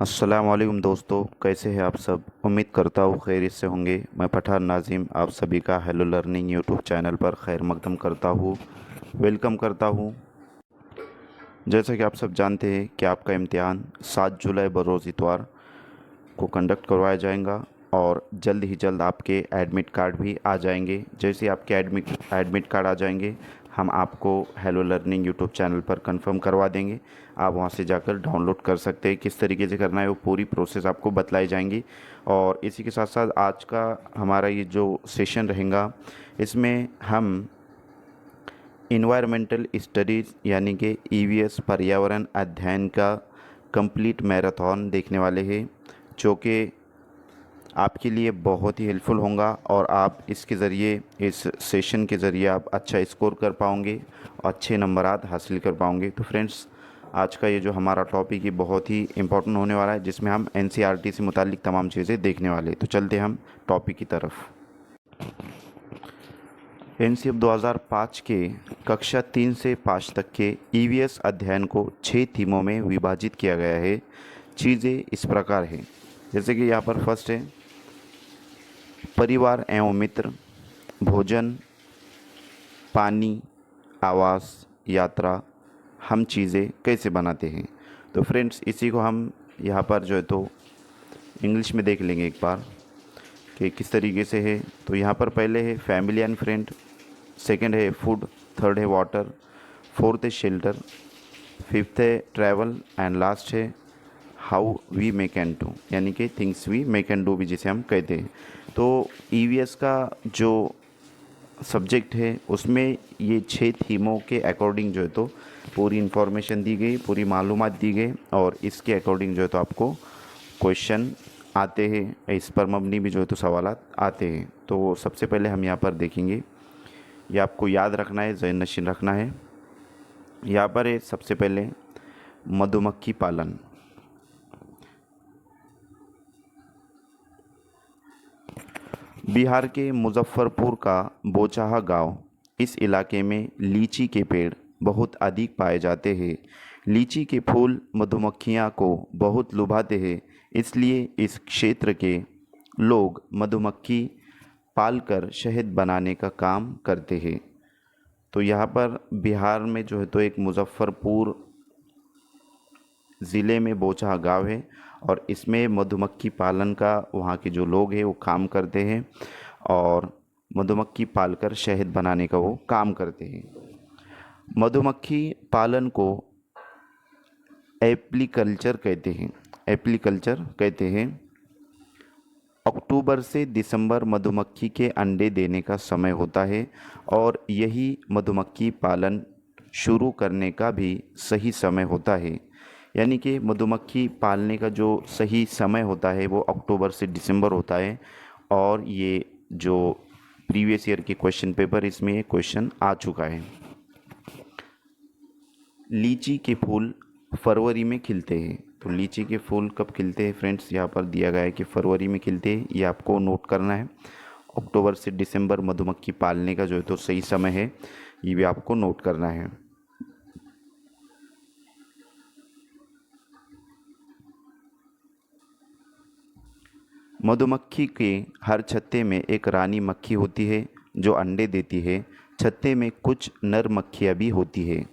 अस्सलाम वालेकुम दोस्तों, कैसे हैं आप सब। उम्मीद करता हूँ खैरियत से होंगे। मैं पठान नाजिम आप सभी का हेलो लर्निंग यूट्यूब चैनल पर खैर मकदम करता हूँ, वेलकम करता हूँ। जैसा कि आप सब जानते हैं कि आपका इम्तिहान 7 जुलाई बरोज़ इतवार को कंडक्ट करवाया जाएगा और जल्द ही जल्द आपके एडमिट कार्ड भी आ जाएंगे। जैसे आपके एडमिट कार्ड आ जाएंगे, हम आपको हेलो लर्निंग यूट्यूब चैनल पर कंफर्म करवा देंगे। आप वहां से जाकर डाउनलोड कर सकते हैं। किस तरीके से करना है वो पूरी प्रोसेस आपको बतलाई जाएंगी। और इसी के साथ साथ आज का हमारा ये जो सेशन रहेगा, इसमें हम इन्वायरमेंटल स्टडीज़ यानी कि ईवीएस पर्यावरण अध्ययन का कंप्लीट मैराथन देखने वाले हैं, जो कि आपके लिए बहुत ही हेल्पफुल होगा और आप इसके ज़रिए, इस सेशन के ज़रिए आप अच्छा स्कोर कर पाओगे और अच्छे नंबरात हासिल कर पाओगे। तो फ्रेंड्स, आज का ये जो हमारा टॉपिक है बहुत ही इम्पोर्टेंट होने वाला है, जिसमें हम एनसीईआरटी से मुतालिक तमाम चीज़ें देखने वाले। तो चलते हम टॉपिक की तरफ। एनसीएफ 2005 के कक्षा 3 से 5 तक के ईवीएस अध्ययन को 6 थीमों में विभाजित किया गया है। चीज़ें इस प्रकार हैं, जैसे कि यहाँ पर फर्स्ट है परिवार एवं मित्र, भोजन, पानी, आवास, यात्रा, हम चीज़ें कैसे बनाते हैं। तो फ्रेंड्स, इसी को हम यहाँ पर जो है तो इंग्लिश में देख लेंगे एक बार कि किस तरीके से है। तो यहाँ पर पहले है फैमिली एंड फ्रेंड, सेकंड है फूड, थर्ड है वाटर, फोर्थ है शेल्टर, फिफ्थ है ट्रैवल एंड लास्ट है how we may can do, यानी कि things we may can do भी जिसे हम कहते हैं। तो ईवीएस का जो सब्जेक्ट है उसमें ये 6 थीमों के अकॉर्डिंग जो है तो पूरी इन्फॉर्मेशन दी गई, पूरी मालूमात दी गई और इसके अकॉर्डिंग जो है तो आपको क्वेश्चन आते हैं, इस पर मबनी भी जो है तो सवालात आते हैं। तो सबसे पहले हम यहाँ पर देखेंगे, ये आपको याद रखना है, ज़हन नशीन रखना है। यहाँ पर है सबसे पहले मधुमक्खी पालन। बिहार के मुजफ्फरपुर का बोचाहा गांव, इस इलाके में लीची के पेड़ बहुत अधिक पाए जाते हैं। लीची के फूल मधुमक्खियां को बहुत लुभाते हैं, इसलिए इस क्षेत्र के लोग मधुमक्खी पालकर शहद बनाने का काम करते हैं। तो यहाँ पर बिहार में जो है तो एक मुजफ्फरपुर ज़िले में बोचाहा गांव है और इसमें मधुमक्खी पालन का वहाँ के जो लोग हैं वो काम करते हैं और मधुमक्खी पालकर शहद बनाने का वो काम करते हैं। मधुमक्खी पालन को एप्लीकल्चर कहते हैं। एप्लीकल्चर कहते हैं। अक्टूबर से दिसंबर मधुमक्खी के अंडे देने का समय होता है और यही मधुमक्खी पालन शुरू करने का भी सही समय होता है। यानी कि मधुमक्खी पालने का जो सही समय होता है वो अक्टूबर से दिसंबर होता है। और ये जो प्रीवियस ईयर के क्वेश्चन पेपर, इसमें ये क्वेश्चन आ चुका है। लीची के फूल फरवरी में खिलते हैं। तो लीची के फूल कब खिलते हैं फ्रेंड्स, यहाँ पर दिया गया है कि फरवरी में खिलते हैं, ये आपको नोट करना है। अक्टूबर से दिसंबर मधुमक्खी पालने का जो है तो सही समय है, ये भी आपको नोट करना है। मधुमक्खी के हर छत्ते में एक रानी मक्खी होती है जो अंडे देती है। छत्ते में कुछ नर मक्खियाँ भी होती है।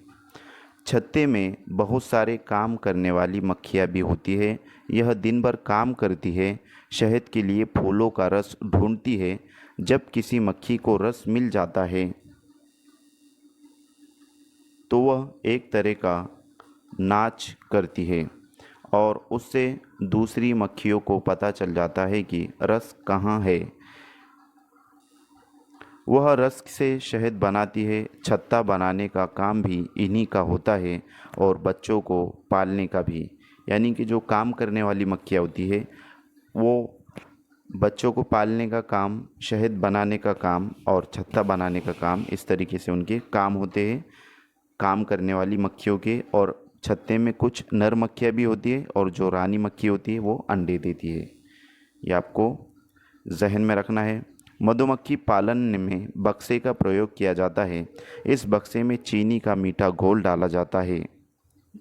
छत्ते में बहुत सारे काम करने वाली मक्खियाँ भी होती है। यह दिन भर काम करती है, शहद के लिए फूलों का रस ढूंढती है। जब किसी मक्खी को रस मिल जाता है तो वह एक तरह का नाच करती है और उससे दूसरी मक्खियों को पता चल जाता है कि रस कहाँ है। वह रस से शहद बनाती है। छत्ता बनाने का काम भी इन्हीं का होता है और बच्चों को पालने का भी। यानी कि जो काम करने वाली मक्खियाँ होती है वो बच्चों को पालने का काम, शहद बनाने का काम और छत्ता बनाने का काम, इस तरीके से उनके काम होते हैं काम करने वाली मक्खियों के। और छत्ते में कुछ नर मक्खियाँ भी होती है और जो रानी मक्खी होती है वो अंडे देती है। ये आपको जहन में रखना है। मधुमक्खी पालन में बक्से का प्रयोग किया जाता है। इस बक्से में चीनी का मीठा घोल डाला जाता है।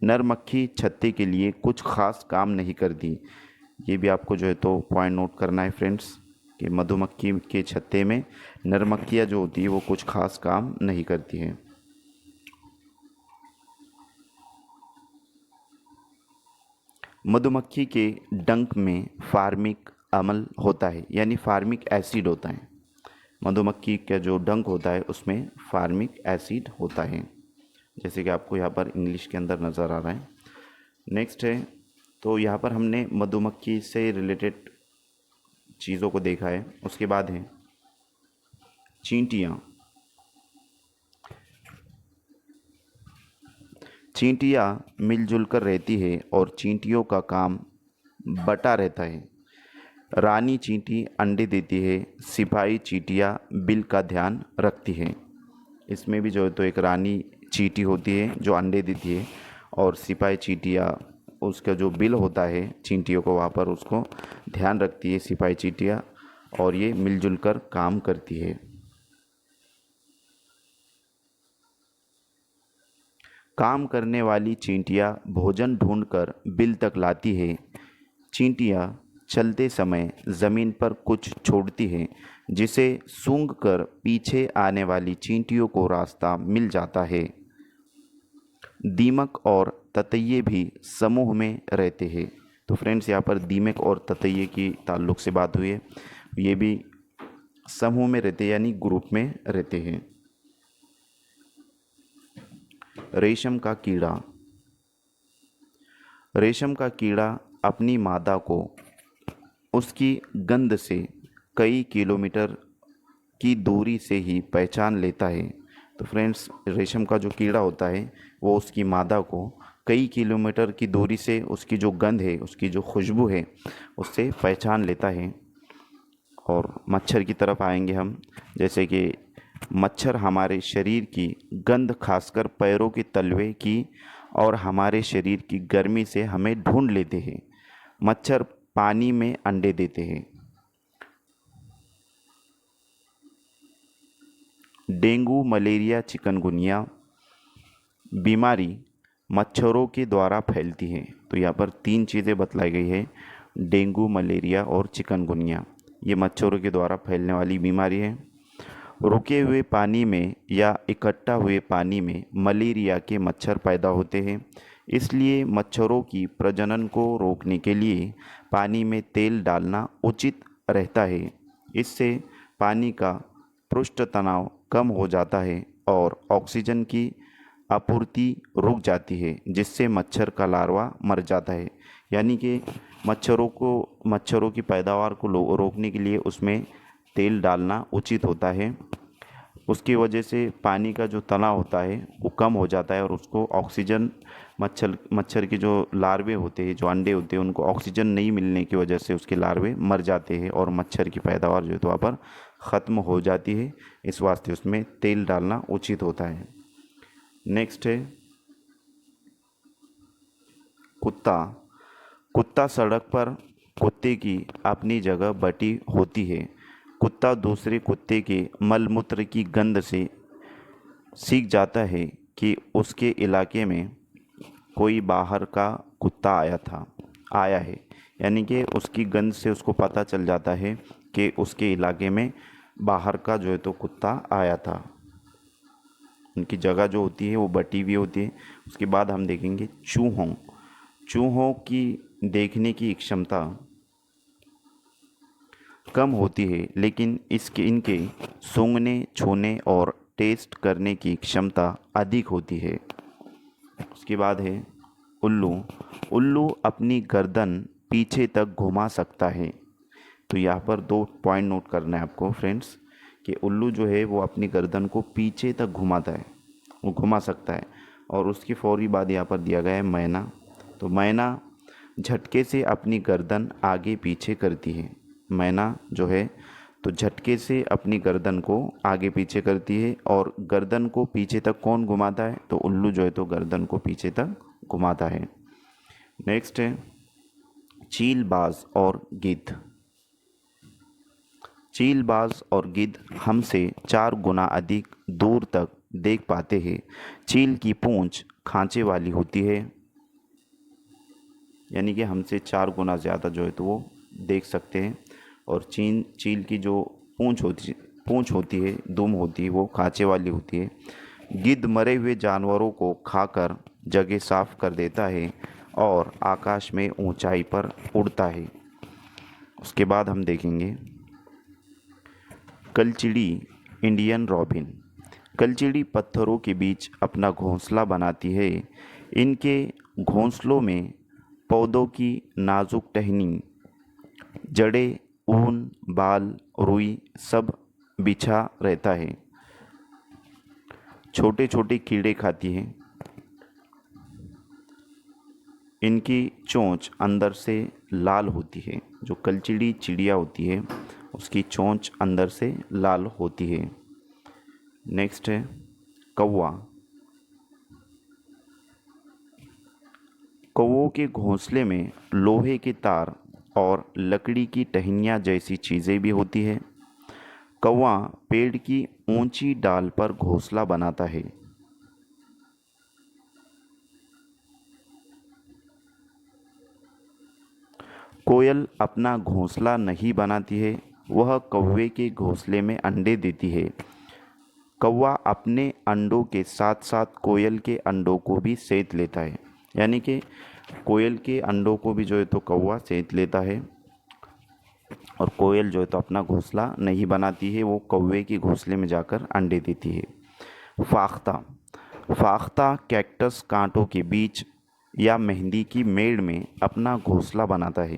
नर मक्खी छत्ते के लिए कुछ खास काम नहीं करती। ये भी आपको जो है तो पॉइंट नोट करना है फ्रेंड्स कि मधुमक्खी के छत्ते में नर मक्खियाँ जो होती है वो कुछ खास काम नहीं करती हैं। मधुमक्खी के डंक में फार्मिक अम्ल होता है, यानी फार्मिक एसिड होता है। मधुमक्खी का जो डंक होता है उसमें फार्मिक एसिड होता है, जैसे कि आपको यहाँ पर इंग्लिश के अंदर नज़र आ रहा है। नेक्स्ट है, तो यहाँ पर हमने मधुमक्खी से रिलेटेड चीज़ों को देखा है। उसके बाद है चींटियाँ। चींटियाँ मिलजुल कर रहती है और चींटियों का काम बटा रहता है। रानी चींटी अंडे देती है, सिपाही चींटियाँ बिल का ध्यान रखती है। इसमें भी जो है तो एक रानी चींटी होती है जो अंडे देती है, और सिपाही चींटियाँ उसका जो बिल होता है चींटियों को वहाँ पर उसको ध्यान रखती है सिपाही चींटियाँ, और ये मिलजुल कर काम करती है। काम करने वाली चींटियाँ भोजन ढूंढकर बिल तक लाती है। चींटियाँ चलते समय ज़मीन पर कुछ छोड़ती हैं, जिसे सूंघकर पीछे आने वाली चींटियों को रास्ता मिल जाता है। दीमक और ततैये भी समूह में रहते हैं। तो फ्रेंड्स, यहाँ पर दीमक और ततैये की ताल्लुक़ से बात हुई है। ये भी समूह में रहते हैं, यानी ग्रुप में रहते हैं। रेशम का कीड़ा। रेशम का कीड़ा अपनी मादा को उसकी गंध से कई किलोमीटर की दूरी से ही पहचान लेता है। तो फ्रेंड्स, रेशम का जो कीड़ा होता है वो उसकी मादा को कई किलोमीटर की दूरी से उसकी जो गंध है, उसकी जो खुशबू है, उससे पहचान लेता है। और मच्छर की तरफ आएंगे हम, जैसे कि मच्छर हमारे शरीर की गंध, खासकर पैरों के तलवे की, और हमारे शरीर की गर्मी से हमें ढूंढ लेते हैं। मच्छर पानी में अंडे देते हैं। डेंगू, मलेरिया, चिकनगुनिया बीमारी मच्छरों के द्वारा फैलती है। तो यहाँ पर 3 चीज़ें बतलाई गई है, डेंगू, मलेरिया और चिकनगुनिया। ये मच्छरों के द्वारा फैलने वाली बीमारी है। रुके हुए पानी में या इकट्ठा हुए पानी में मलेरिया के मच्छर पैदा होते हैं। इसलिए मच्छरों की प्रजनन को रोकने के लिए पानी में तेल डालना उचित रहता है। इससे पानी का पृष्ठ तनाव कम हो जाता है और ऑक्सीजन की आपूर्ति रुक जाती है, जिससे मच्छर का लार्वा मर जाता है। यानी कि मच्छरों की पैदावार को रोकने के लिए उसमें तेल डालना उचित होता है। उसकी वजह से पानी का जो तनाव होता है वो कम हो जाता है, और उसको ऑक्सीजन, मच्छर के जो लार्वे होते हैं, जो अंडे होते हैं, उनको ऑक्सीजन नहीं मिलने की वजह से उसके लार्वे मर जाते हैं और मच्छर की पैदावार जो है तो वहाँ पर ख़त्म हो जाती है। इस वास्ते उसमें तेल डालना उचित होता है। नेक्स्ट है कुत्ता। कुत्ता सड़क पर कुत्ते की अपनी जगह बटी होती है। कुत्ता दूसरे कुत्ते के मलमूत्र की गंध से सीख जाता है कि उसके इलाके में कोई बाहर का कुत्ता आया है। यानी कि उसकी गंध से उसको पता चल जाता है कि उसके इलाके में बाहर का जो है तो कुत्ता आया था। उनकी जगह जो होती है वो बटी हुई होती है। उसके बाद हम देखेंगे चूहों की देखने की क्षमता कम होती है, लेकिन इनके सूंघने, छूने और टेस्ट करने की क्षमता अधिक होती है। उसके बाद है उल्लू अपनी गर्दन पीछे तक घुमा सकता है। तो यहाँ पर 2 पॉइंट नोट करना है आपको फ्रेंड्स, कि उल्लू जो है वो अपनी गर्दन को पीछे तक घुमाता है, वो घुमा सकता है। और उसके फौरी बाद यहाँ पर दिया गया है मैना। तो मैना झटके से अपनी गर्दन आगे पीछे करती है। मैना जो है तो झटके से अपनी गर्दन को आगे पीछे करती है, और गर्दन को पीछे तक कौन घुमाता है? तो उल्लू जो है तो गर्दन को पीछे तक घुमाता है। नेक्स्ट है चीलबाज और गिद्ध। चीलबाज और गिद्ध हमसे 4 गुना अधिक दूर तक देख पाते हैं। चील की पूंछ खांचे वाली होती है। यानी कि हमसे 4 गुना ज़्यादा जो है तो वो देख सकते हैं। और चील की जो पूँछ होती है, दुम होती है, वो खाँचे वाली होती है। गिद्ध मरे हुए जानवरों को खाकर जगह साफ कर देता है और आकाश में ऊंचाई पर उड़ता है। उसके बाद हम देखेंगे कलचिड़ी, इंडियन रॉबिन। कलचिड़ी पत्थरों के बीच अपना घोंसला बनाती है। इनके घोंसलों में पौधों की नाजुक टहनी, जड़ें, ऊन, बाल, रुई सब बिछा रहता है। छोटे छोटे कीड़े खाती है। इनकी चोंच अंदर से लाल होती है। जो कलचिड़ी चिड़िया होती है उसकी चोंच अंदर से लाल होती है। नेक्स्ट है कौवा। कौवों के घोंसले में लोहे के तार और लकड़ी की टहनियाँ जैसी चीज़ें भी होती है। कौवा पेड़ की ऊंची डाल पर घोंसला बनाता है। कोयल अपना घोंसला नहीं बनाती है, वह कौवे के घोंसले में अंडे देती है। कौवा अपने अंडों के साथ साथ कोयल के अंडों को भी सेंध लेता है। यानी कि कोयल के अंडों को भी जो है तो कौवा सेंध लेता है। और कोयल जो है तो अपना घोंसला नहीं बनाती है, वो कौवे के घोंसले में जाकर अंडे देती है। फाख्ता। फाख्ता कैक्टस कांटों के बीच या मेहंदी की मेड़ में अपना घोंसला बनाता है।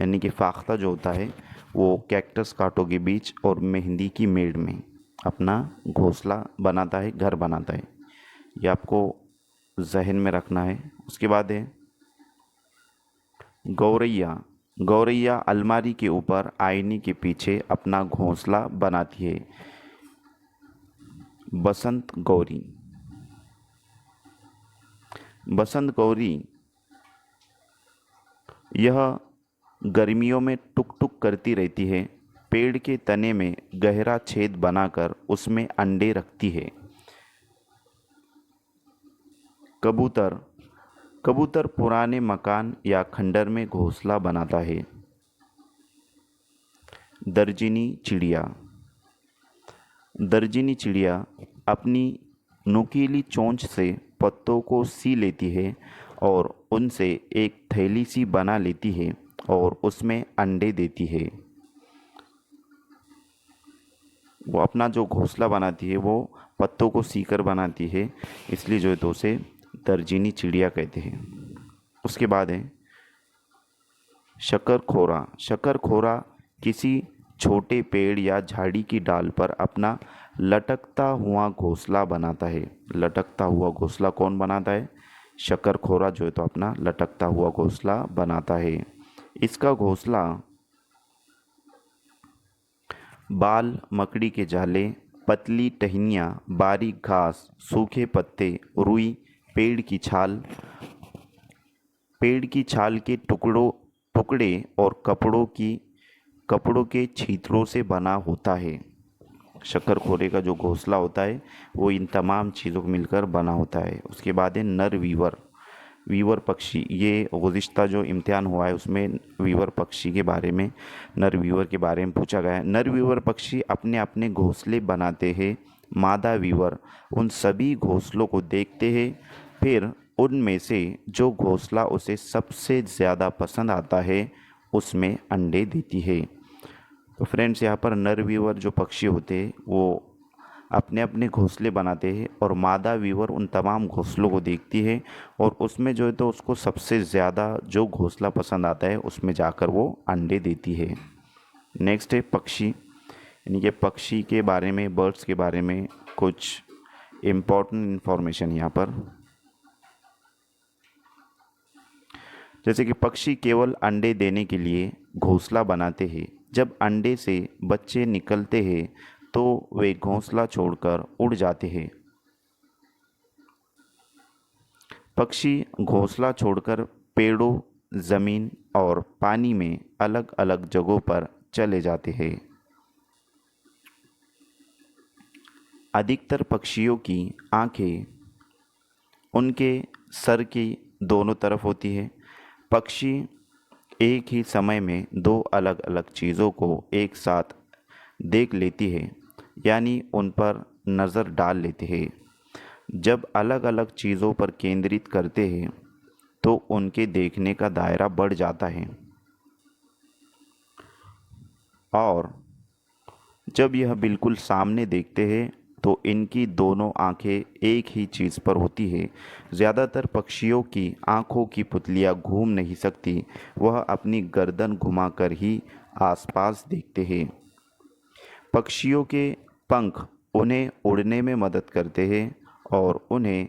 यानी कि फाख्ता जो होता है वो कैक्टस कांटों के बीच और मेहंदी की मेड़ में अपना घोंसला बनाता है, घर बनाता है। ये आपको जहन में रखना है। उसके बाद है गौरैया। गौरैया अलमारी के ऊपर आईने के पीछे अपना घोंसला बनाती है। बसंत गौरी। बसंत गौरी यह गर्मियों में टुक टुक करती रहती है। पेड़ के तने में गहरा छेद बनाकर उसमें अंडे रखती है। कबूतर। कबूतर पुराने मकान या खंडर में घोंसला बनाता है। दर्जिनी चिड़िया। दर्जिनी चिड़िया अपनी नुकीली चोंच से पत्तों को सी लेती है और उनसे एक थैली सी बना लेती है और उसमें अंडे देती है। वो अपना जो घोंसला बनाती है वो पत्तों को सीकर बनाती है, इसलिए जो है तो उसे दर्जिनी चिड़िया कहते हैं। उसके बाद है शकरखोरा। शकरखोरा किसी छोटे पेड़ या झाड़ी की डाल पर अपना लटकता हुआ घोंसला बनाता है। लटकता हुआ घोंसला कौन बनाता है? शकरखोरा जो है तो अपना लटकता हुआ घोंसला बनाता है। इसका घोंसला बाल, मकड़ी के जाले, पतली टहनियाँ, बारीक घास, सूखे पत्ते, रुई, पेड़ की छाल के टुकड़े और कपड़ों के छींतरों से बना होता है। शकरखोरे का जो घोंसला होता है वो इन तमाम चीज़ों को मिलकर बना होता है। उसके बाद है नर वीवर। वीवर पक्षी, ये गुज़िश्ता जो इम्तिहान हुआ है उसमें वीवर पक्षी के बारे में, नर वीवर के बारे में पूछा गया है। नर वीवर पक्षी अपने अपने घोंसले बनाते हैं। मादा वीवर उन सभी घोंसलों को देखते हैं, फिर उनमें से जो घोंसला उसे सबसे ज़्यादा पसंद आता है उसमें अंडे देती है। तो फ्रेंड्स, यहाँ पर नर वीवर जो पक्षी होते हैं वो अपने अपने घोंसले बनाते हैं और मादा वीवर उन तमाम घोंसलों को देखती है और उसमें जो है तो उसको सबसे ज़्यादा जो घोंसला पसंद आता है उसमें जाकर वो अंडे देती है। नेक्स्ट है पक्षी। यानी कि पक्षी के बारे में, बर्ड्स के बारे में कुछ इम्पोर्टेंट इन्फॉर्मेशन यहाँ पर। जैसे कि पक्षी केवल अंडे देने के लिए घोंसला बनाते हैं। जब अंडे से बच्चे निकलते हैं तो वे घोंसला छोड़कर उड़ जाते हैं। पक्षी घोंसला छोड़कर पेड़ों, ज़मीन और पानी में अलग अलग जगहों पर चले जाते हैं। अधिकतर पक्षियों की आंखें उनके सर की दोनों तरफ होती है। पक्षी एक ही समय में दो अलग अलग चीज़ों को एक साथ देख लेती है, यानी उन पर नज़र डाल लेती है। जब अलग अलग चीज़ों पर केंद्रित करते हैं तो उनके देखने का दायरा बढ़ जाता है, और जब यह बिल्कुल सामने देखते हैं तो इनकी दोनों आंखें एक ही चीज़ पर होती है। ज़्यादातर पक्षियों की आंखों की पुतलियाँ घूम नहीं सकती, वह अपनी गर्दन घुमाकर ही आसपास देखते हैं। पक्षियों के पंख उन्हें उड़ने में मदद करते हैं और उन्हें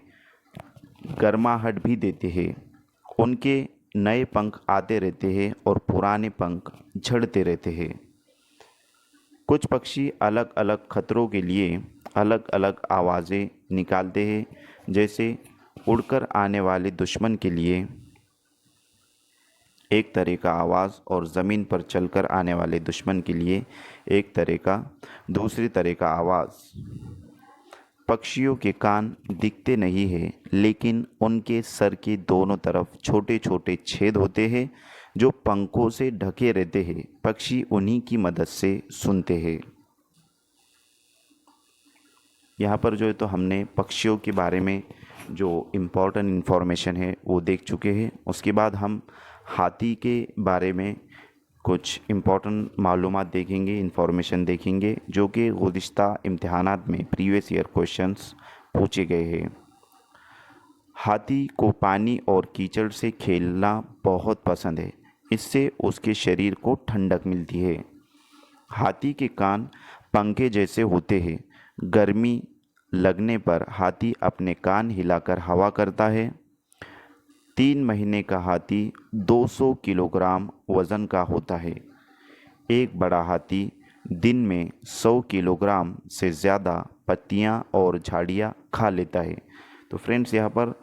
गर्माहट भी देते हैं। उनके नए पंख आते रहते हैं और पुराने पंख झड़ते रहते हैं। कुछ पक्षी अलग अलग खतरों के लिए अलग अलग आवाज़ें निकालते हैं, जैसे उड़कर आने वाले दुश्मन के लिए एक तरह का आवाज़ और ज़मीन पर चलकर आने वाले दुश्मन के लिए एक तरह का दूसरी तरह का आवाज़। पक्षियों के कान दिखते नहीं हैं, लेकिन उनके सर के दोनों तरफ छोटे छोटे छेद होते हैं जो पंखों से ढके रहते हैं। पक्षी उन्हीं की मदद से सुनते हैं। यहाँ पर जो है तो हमने पक्षियों के बारे में जो इम्पोर्टेंट इन्फॉर्मेशन है वो देख चुके हैं। उसके बाद हम हाथी के बारे में कुछ इम्पोर्टेंट मालूमात देखेंगे, इन्फॉर्मेशन देखेंगे, जो कि गुज़िश्ता इम्तिहानात में प्रीवियस ईयर क्वेश्चंस पूछे गए हैं। हाथी को पानी और कीचड़ से खेलना बहुत पसंद है, इससे उसके शरीर को ठंडक मिलती है। हाथी के कान पंखे जैसे होते हैं। गर्मी लगने पर हाथी अपने कान हिलाकर हवा करता है। 3 महीने का हाथी 200 किलोग्राम वज़न का होता है। एक बड़ा हाथी दिन में 100 किलोग्राम से ज़्यादा पत्तियां और झाड़ियां खा लेता है। तो फ्रेंड्स, यहाँ पर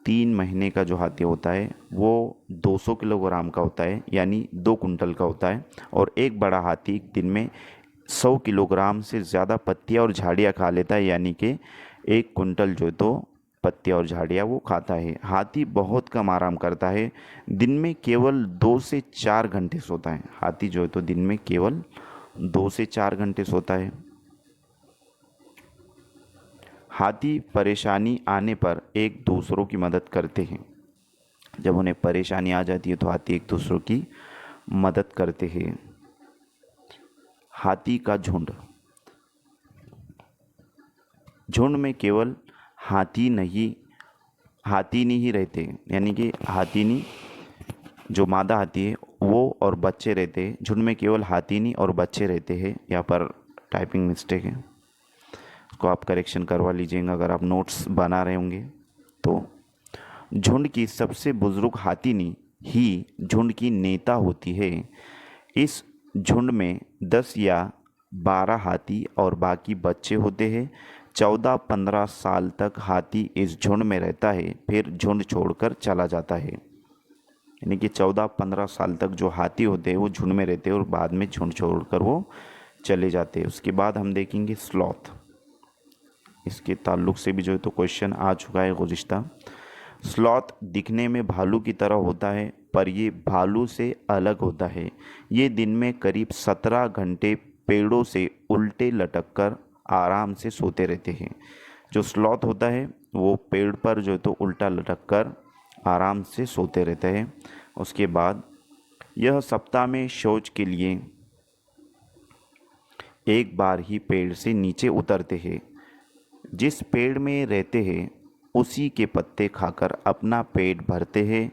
3 महीने का जो हाथी होता है वो 200 किलोग्राम का होता है, यानी 2 कुंटल का होता है। और एक बड़ा हाथी दिन में 100 किलोग्राम से ज़्यादा पत्तियां और झाड़ियां खा लेता है, यानी कि 1 कुंटल जो तो पत्तियां और झाड़ियां वो खाता है। हाथी बहुत कम आराम करता है, दिन में केवल 2 से 4 घंटे सोता है। हाथी जो है तो दिन में केवल 2 से 4 घंटे सोता है। हाथी परेशानी आने पर एक दूसरों की मदद करते हैं। जब उन्हें परेशानी आ जाती है तो हाथी एक दूसरों की मदद करते हैं। हाथी का झुंड। झुंड में केवल हाथी नहीं ही रहते, यानी कि हाथीनी जो मादा हाथी है वो और बच्चे रहते हैं। झुंड में केवल हाथीनी और बच्चे रहते हैं। यहाँ पर टाइपिंग मिस्टेक है, उसको आप करेक्शन करवा लीजिएगा अगर आप नोट्स बना रहे होंगे तो। झुंड की सबसे बुजुर्ग हाथीनी ही झुंड की नेता होती है। इस झुंड में 10 या 12 हाथी और बाकी बच्चे होते हैं। 14-15 साल तक हाथी इस झुंड में रहता है, फिर झुंड छोड़कर चला जाता है। यानी कि 14-15 साल तक जो हाथी होते हैं वो झुंड में रहते हैं और बाद में झुंड छोड़कर वो चले जाते हैं। उसके बाद हम देखेंगे स्लॉथ। इसके ताल्लुक से भी जो है तो क्वेश्चन आ चुका है गुज़िश्ता। स्लॉथ दिखने में भालू की तरह होता है, पर ये भालू से अलग होता है। ये दिन में करीब 17 घंटे पेड़ों से उल्टे लटक कर आराम से सोते रहते हैं। जो स्लॉथ होता है वो पेड़ पर जो है तो उल्टा लटक कर आराम से सोते रहते हैं। उसके बाद यह सप्ताह में शौच के लिए एक बार ही पेड़ से नीचे उतरते हैं। जिस पेड़ में रहते हैं उसी के पत्ते खाकर अपना पेट भरते हैं।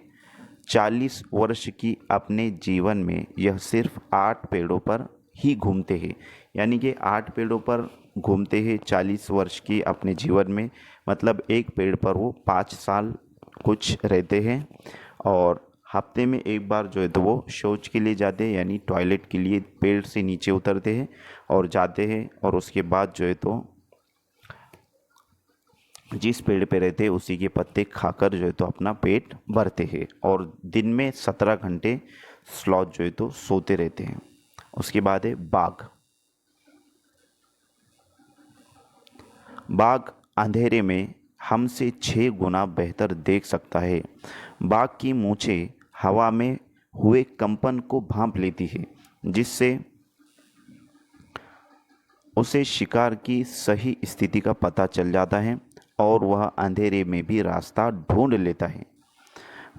40 वर्ष की अपने जीवन में यह सिर्फ 8 पेड़ों पर ही घूमते हैं, यानी कि 8 पेड़ों पर घूमते हैं 40 वर्ष की अपने जीवन में। मतलब एक पेड़ पर वो 5 साल कुछ रहते हैं। और हफ्ते में एक बार जो है तो वो शौच के लिए जाते हैं, यानी टॉयलेट के लिए पेड़ से नीचे उतरते हैं और जाते हैं। और उसके बाद जो है तो जिस पेड़ पे रहते हैं उसी के पत्ते खाकर जो है तो अपना पेट भरते हैं। और दिन में 17 घंटे स्लॉथ जो है तो सोते रहते हैं। उसके बाद है बाघ। बाघ अंधेरे में हमसे 6 गुना बेहतर देख सकता है। बाघ की मूंछें हवा में हुए कंपन को भांप लेती है, जिससे उसे शिकार की सही स्थिति का पता चल जाता है और वह अंधेरे में भी रास्ता ढूंढ लेता है।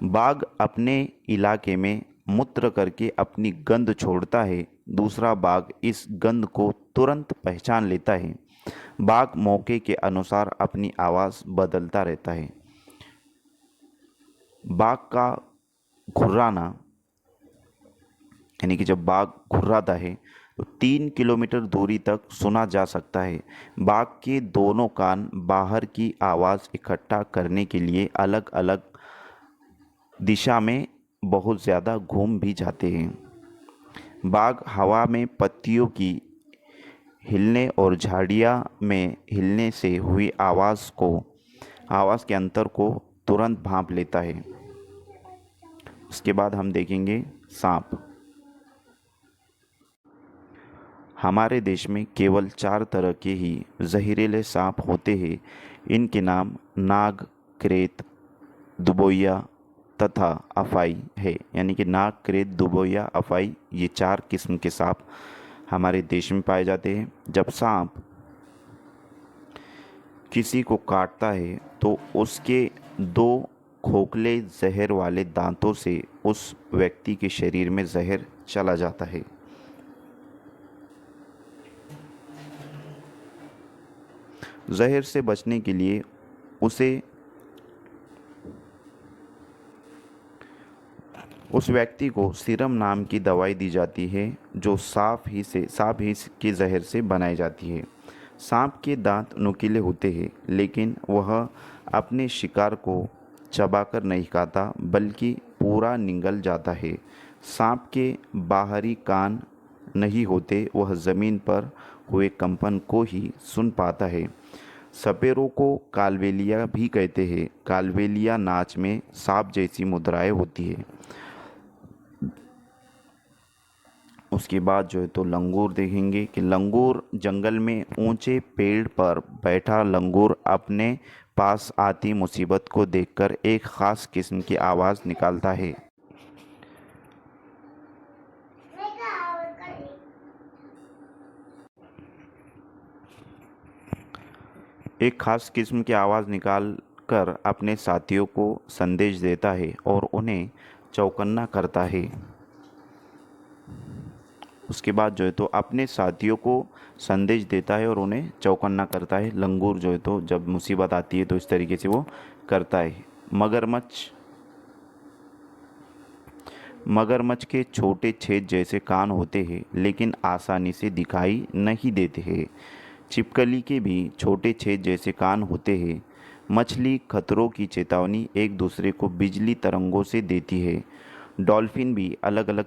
बाघ अपने इलाके में मूत्र करके अपनी गंध छोड़ता है। दूसरा बाघ इस गंध को तुरंत पहचान लेता है। बाघ मौके के अनुसार अपनी आवाज़ बदलता रहता है। बाघ का घुर्राना, यानी कि जब बाघ घुर्राता है तो 3 किलोमीटर दूरी तक सुना जा सकता है। बाघ के दोनों कान बाहर की आवाज़ इकट्ठा करने के लिए अलग अलग दिशा में बहुत ज़्यादा घूम भी जाते हैं। बाघ हवा में पत्तियों की हिलने और झाड़ियाँ में हिलने से हुई आवाज़ के अंतर को तुरंत भांप लेता है। उसके बाद हम देखेंगे सांप। हमारे देश में केवल 4 तरह के ही जहरीले सांप होते हैं। इनके नाम नाग, क्रेत, दुबोया तथा अफाई है। यानी कि नाग, क्रेत, दुबोया, अफाई, ये 4 किस्म के सांप हमारे देश में पाए जाते हैं। जब सांप किसी को काटता है तो उसके 2 खोखले जहर वाले दांतों से उस व्यक्ति के शरीर में जहर चला जाता है। जहर से बचने के लिए उस व्यक्ति को सीरम नाम की दवाई दी जाती है, जो सांप ही के जहर से बनाई जाती है। सांप के दांत नुकीले होते हैं, लेकिन वह अपने शिकार को चबाकर नहीं खाता, बल्कि पूरा निगल जाता है। सांप के बाहरी कान नहीं होते, वह ज़मीन पर हुए कंपन को ही सुन पाता है। सपेरों को कालबेलिया भी कहते हैं। कालबेलिया नाच में सांप जैसी मुद्राएं होती है। उसके बाद जो है तो लंगूर देखेंगे कि लंगूर जंगल में ऊंचे पेड़ पर बैठा लंगूर अपने पास आती मुसीबत को देखकर एक ख़ास किस्म की आवाज़ निकालता है। एक ख़ास किस्म की आवाज़ निकाल कर अपने साथियों को संदेश देता है और उन्हें चौकन्ना करता है। उसके बाद जो है तो अपने साथियों को संदेश देता है और उन्हें चौकन्ना करता है। लंगूर जो है तो जब मुसीबत आती है तो इस तरीके से वो करता है। मगरमच्छ के छोटे छेद जैसे कान होते हैं, लेकिन आसानी से दिखाई नहीं देते हैं। छिपकली के भी छोटे छेद जैसे कान होते हैं। मछली खतरों की चेतावनी एक दूसरे को बिजली तरंगों से देती है। डॉल्फिन भी अलग अलग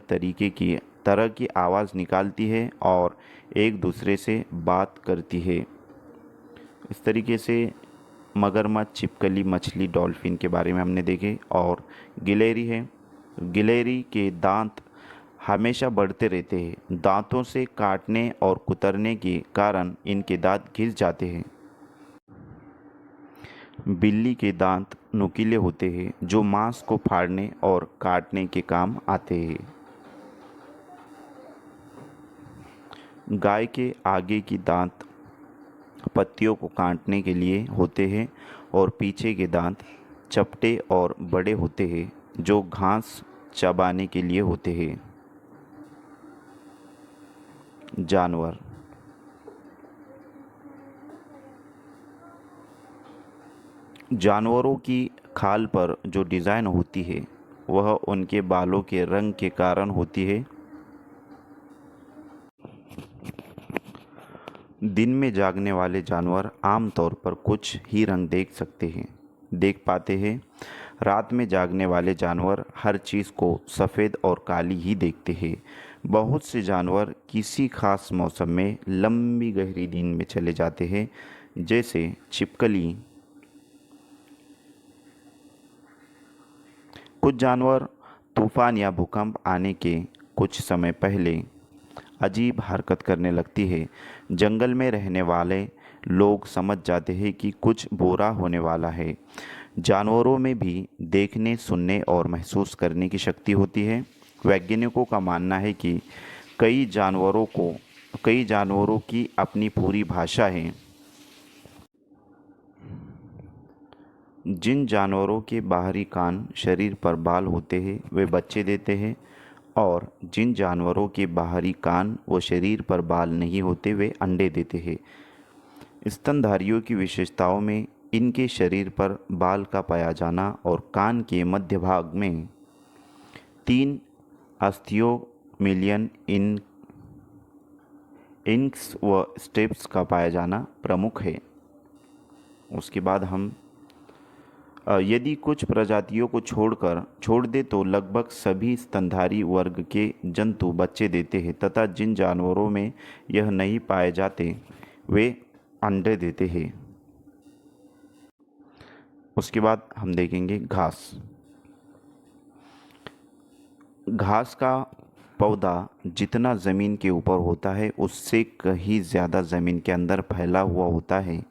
तरह की आवाज़ निकालती है और एक दूसरे से बात करती है। इस तरीके से मगरमच्छ, छिपकली, मछली, डॉल्फिन के बारे में हमने देखे। और गिलहरी है। गिलहरी के दांत हमेशा बढ़ते रहते हैं। दांतों से काटने और कुतरने के कारण इनके दांत घिस जाते हैं। बिल्ली के दांत नुकीले होते हैं, जो मांस को फाड़ने और काटने के काम आते हैं। गाय के आगे की दांत पत्तियों को काटने के लिए होते हैं और पीछे के दांत चपटे और बड़े होते हैं, जो घास चबाने के लिए होते हैं। जानवरों की खाल पर जो डिज़ाइन होती है वह उनके बालों के रंग के कारण होती है। दिन में जागने वाले जानवर आमतौर पर कुछ ही रंग देख पाते हैं। रात में जागने वाले जानवर हर चीज़ को सफ़ेद और काली ही देखते हैं। बहुत से जानवर किसी खास मौसम में लंबी गहरी नींद में चले जाते हैं, जैसे छिपकली। कुछ जानवर तूफान या भूकंप आने के कुछ समय पहले अजीब हरकत करने लगती है। जंगल में रहने वाले लोग समझ जाते हैं कि कुछ बुरा होने वाला है। जानवरों में भी देखने, सुनने और महसूस करने की शक्ति होती है। वैज्ञानिकों का मानना है कि कई जानवरों की अपनी पूरी भाषा है। जिन जानवरों के बाहरी कान शरीर पर बाल होते हैं वे बच्चे देते हैं, और जिन जानवरों के बाहरी कान व शरीर पर बाल नहीं होते वे अंडे देते हैं। स्तनधारियों की विशेषताओं में इनके शरीर पर बाल का पाया जाना और कान के मध्य भाग में 3 अस्थियों मिलियन इंक्स व स्टेप्स का पाया जाना प्रमुख है। उसके बाद हम यदि कुछ प्रजातियों को छोड़ दे तो लगभग सभी स्तनधारी वर्ग के जंतु बच्चे देते हैं, तथा जिन जानवरों में यह नहीं पाए जाते वे अंडे देते हैं। उसके बाद हम देखेंगे घास। घास का पौधा जितना ज़मीन के ऊपर होता है उससे कहीं ज़्यादा ज़मीन के अंदर फैला हुआ होता है।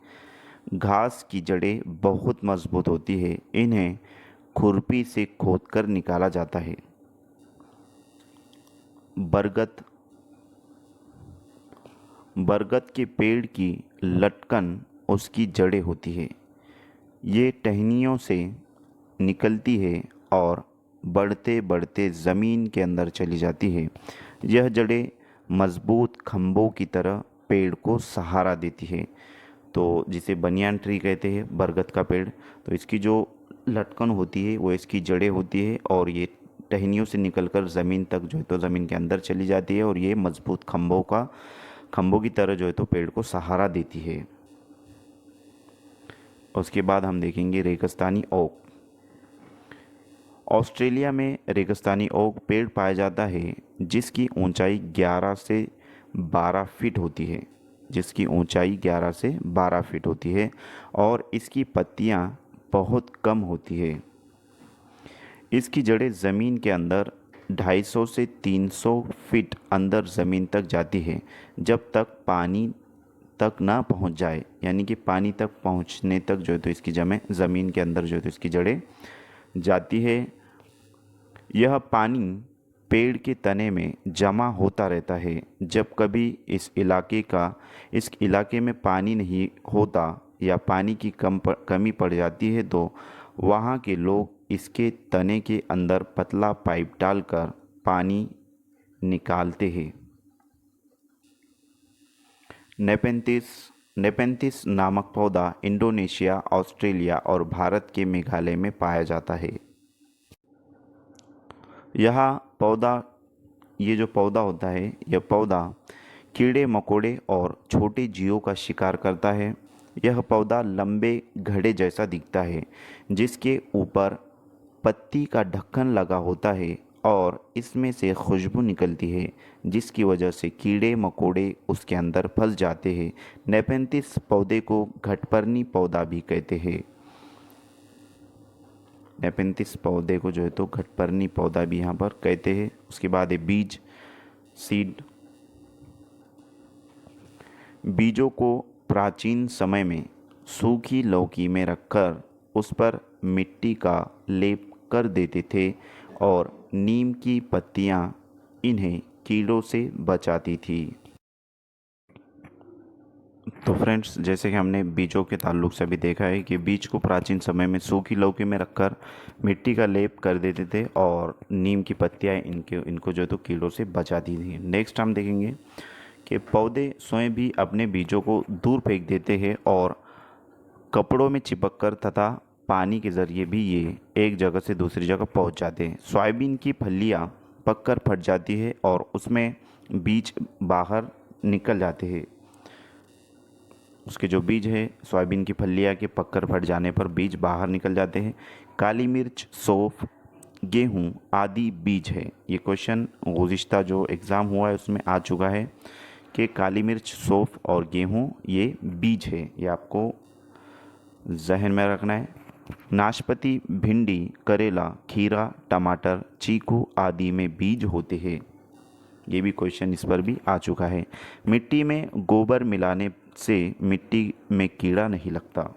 घास की जड़ें बहुत मजबूत होती है, इन्हें खुरपी से खोदकर निकाला जाता है। बरगद के पेड़ की लटकन उसकी जड़ें होती है। ये टहनियों से निकलती है और बढ़ते बढ़ते ज़मीन के अंदर चली जाती है। यह जड़ें मजबूत खंभों की तरह पेड़ को सहारा देती है। तो जिसे बनियान ट्री कहते हैं, बरगद का पेड़, तो इसकी जो लटकन होती है वो इसकी जड़ें होती है और ये टहनियों से निकलकर ज़मीन तक जो है तो ज़मीन के अंदर चली जाती है और ये मजबूत खंभों की तरह जो है तो पेड़ को सहारा देती है। उसके बाद हम देखेंगे रेगिस्तानी ओक। ऑस्ट्रेलिया में रेगिस्तानी ओक पेड़ पाया जाता है जिसकी ऊंचाई 11 से 12 फीट होती है और इसकी पत्तियां बहुत कम होती है। इसकी जड़ें ज़मीन के अंदर 250 से 300 फीट अंदर ज़मीन तक जाती है जब तक पानी तक ना पहुंच जाए, यानी कि पानी तक पहुंचने तक जो है तो इसकी ज़मीन के अंदर जो है तो इसकी जड़ें जाती है। यह पानी पेड़ के तने में जमा होता रहता है। जब कभी इस इलाके में पानी नहीं होता या पानी की कमी पड़ जाती है तो वहाँ के लोग इसके तने के अंदर पतला पाइप डालकर पानी निकालते हैं। नेपेंथिस नामक पौधा इंडोनेशिया, ऑस्ट्रेलिया और भारत के मेघालय में पाया जाता है। ये जो पौधा होता है, यह पौधा कीड़े मकोड़े और छोटे जीवों का शिकार करता है। यह पौधा लंबे घड़े जैसा दिखता है जिसके ऊपर पत्ती का ढक्कन लगा होता है और इसमें से खुशबू निकलती है जिसकी वजह से कीड़े मकोड़े उसके अंदर फंस जाते हैं। नेपेंथिस पौधे को घटपर्णी पौधा भी कहते हैं। नेपेंथिस पौधे को जो है तो घटपर्णी पौधा भी यहाँ पर कहते हैं। उसके बाद है बीज, सीड। बीजों को प्राचीन समय में सूखी लौकी में रखकर उस पर मिट्टी का लेप कर देते थे और नीम की पत्तियाँ इन्हें कीड़ों से बचाती थी। तो फ्रेंड्स, जैसे कि हमने बीजों के ताल्लुक से भी देखा है कि बीज को प्राचीन समय में सूखी लौकी में रखकर मिट्टी का लेप कर देते थे और नीम की पत्तियाँ इनको जो तो कीड़ों से बचाती थी। नेक्स्ट हम देखेंगे कि पौधे स्वयं भी अपने बीजों को दूर फेंक देते हैं और कपड़ों में चिपक कर तथा पानी के ज़रिए भी ये एक जगह से दूसरी जगह पहुंच जाते हैं। सोयाबीन की फलियां पककर फट जाती है और उसमें बीज बाहर निकल जाते हैं। उसके जो बीज है, सोयाबीन की फलियां के पककर फट जाने पर बीज बाहर निकल जाते हैं। काली मिर्च, सौंफ, गेहूँ आदि बीज है। ये क्वेश्चन गुज़िश्ता जो एग्ज़ाम हुआ है उसमें आ चुका है कि काली मिर्च, सौंफ और गेहूँ ये बीज है। ये आपको जहन में रखना है। नाशपाती, भिंडी, करेला, खीरा, टमाटर, चीकू आदि में बीज होते हैं। ये भी क्वेश्चन इस पर भी आ चुका है। मिट्टी में गोबर मिलाने से मिट्टी में कीड़ा नहीं लगता।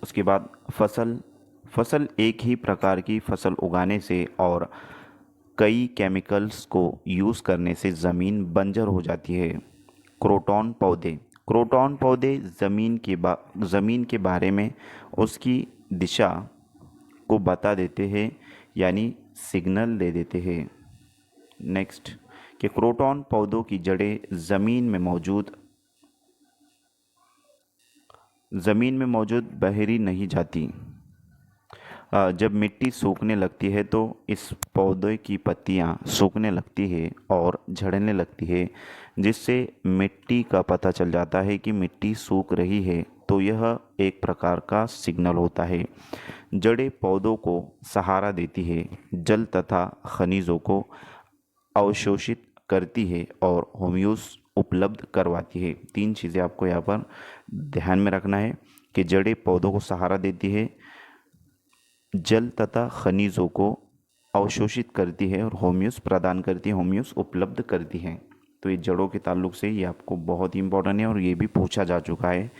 उसके बाद फसल, फसल एक ही प्रकार की फसल उगाने से और कई केमिकल्स को यूज़ करने से ज़मीन बंजर हो जाती है। क्रोटॉन पौधे, क्रोटॉन पौधे ज़मीन के बारे में उसकी दिशा को बता देते हैं, यानी सिग्नल दे देते हैं। नेक्स्ट, कि क्रोटॉन पौधों की जड़ें ज़मीन में मौजूद बहरी नहीं जाती। जब मिट्टी सूखने लगती है तो इस पौधे की पत्तियां सूखने लगती है और झड़ने लगती है, जिससे मिट्टी का पता चल जाता है कि मिट्टी सूख रही है। तो यह एक प्रकार का सिग्नल होता है। जड़ें पौधों को सहारा देती है, जल तथा खनिजों को अवशोषित करती है और ह्यूमस उपलब्ध करवाती है। तीन चीज़ें आपको यहाँ पर ध्यान में रखना है कि जड़ें पौधों को सहारा देती है, जल तथा खनिजों को अवशोषित करती है और ह्यूमस प्रदान करती है, ह्यूमस उपलब्ध करती है। तो ये जड़ों के ताल्लुक से ये आपको बहुत ही इंपॉर्टेंट है और ये भी पूछा जा चुका है।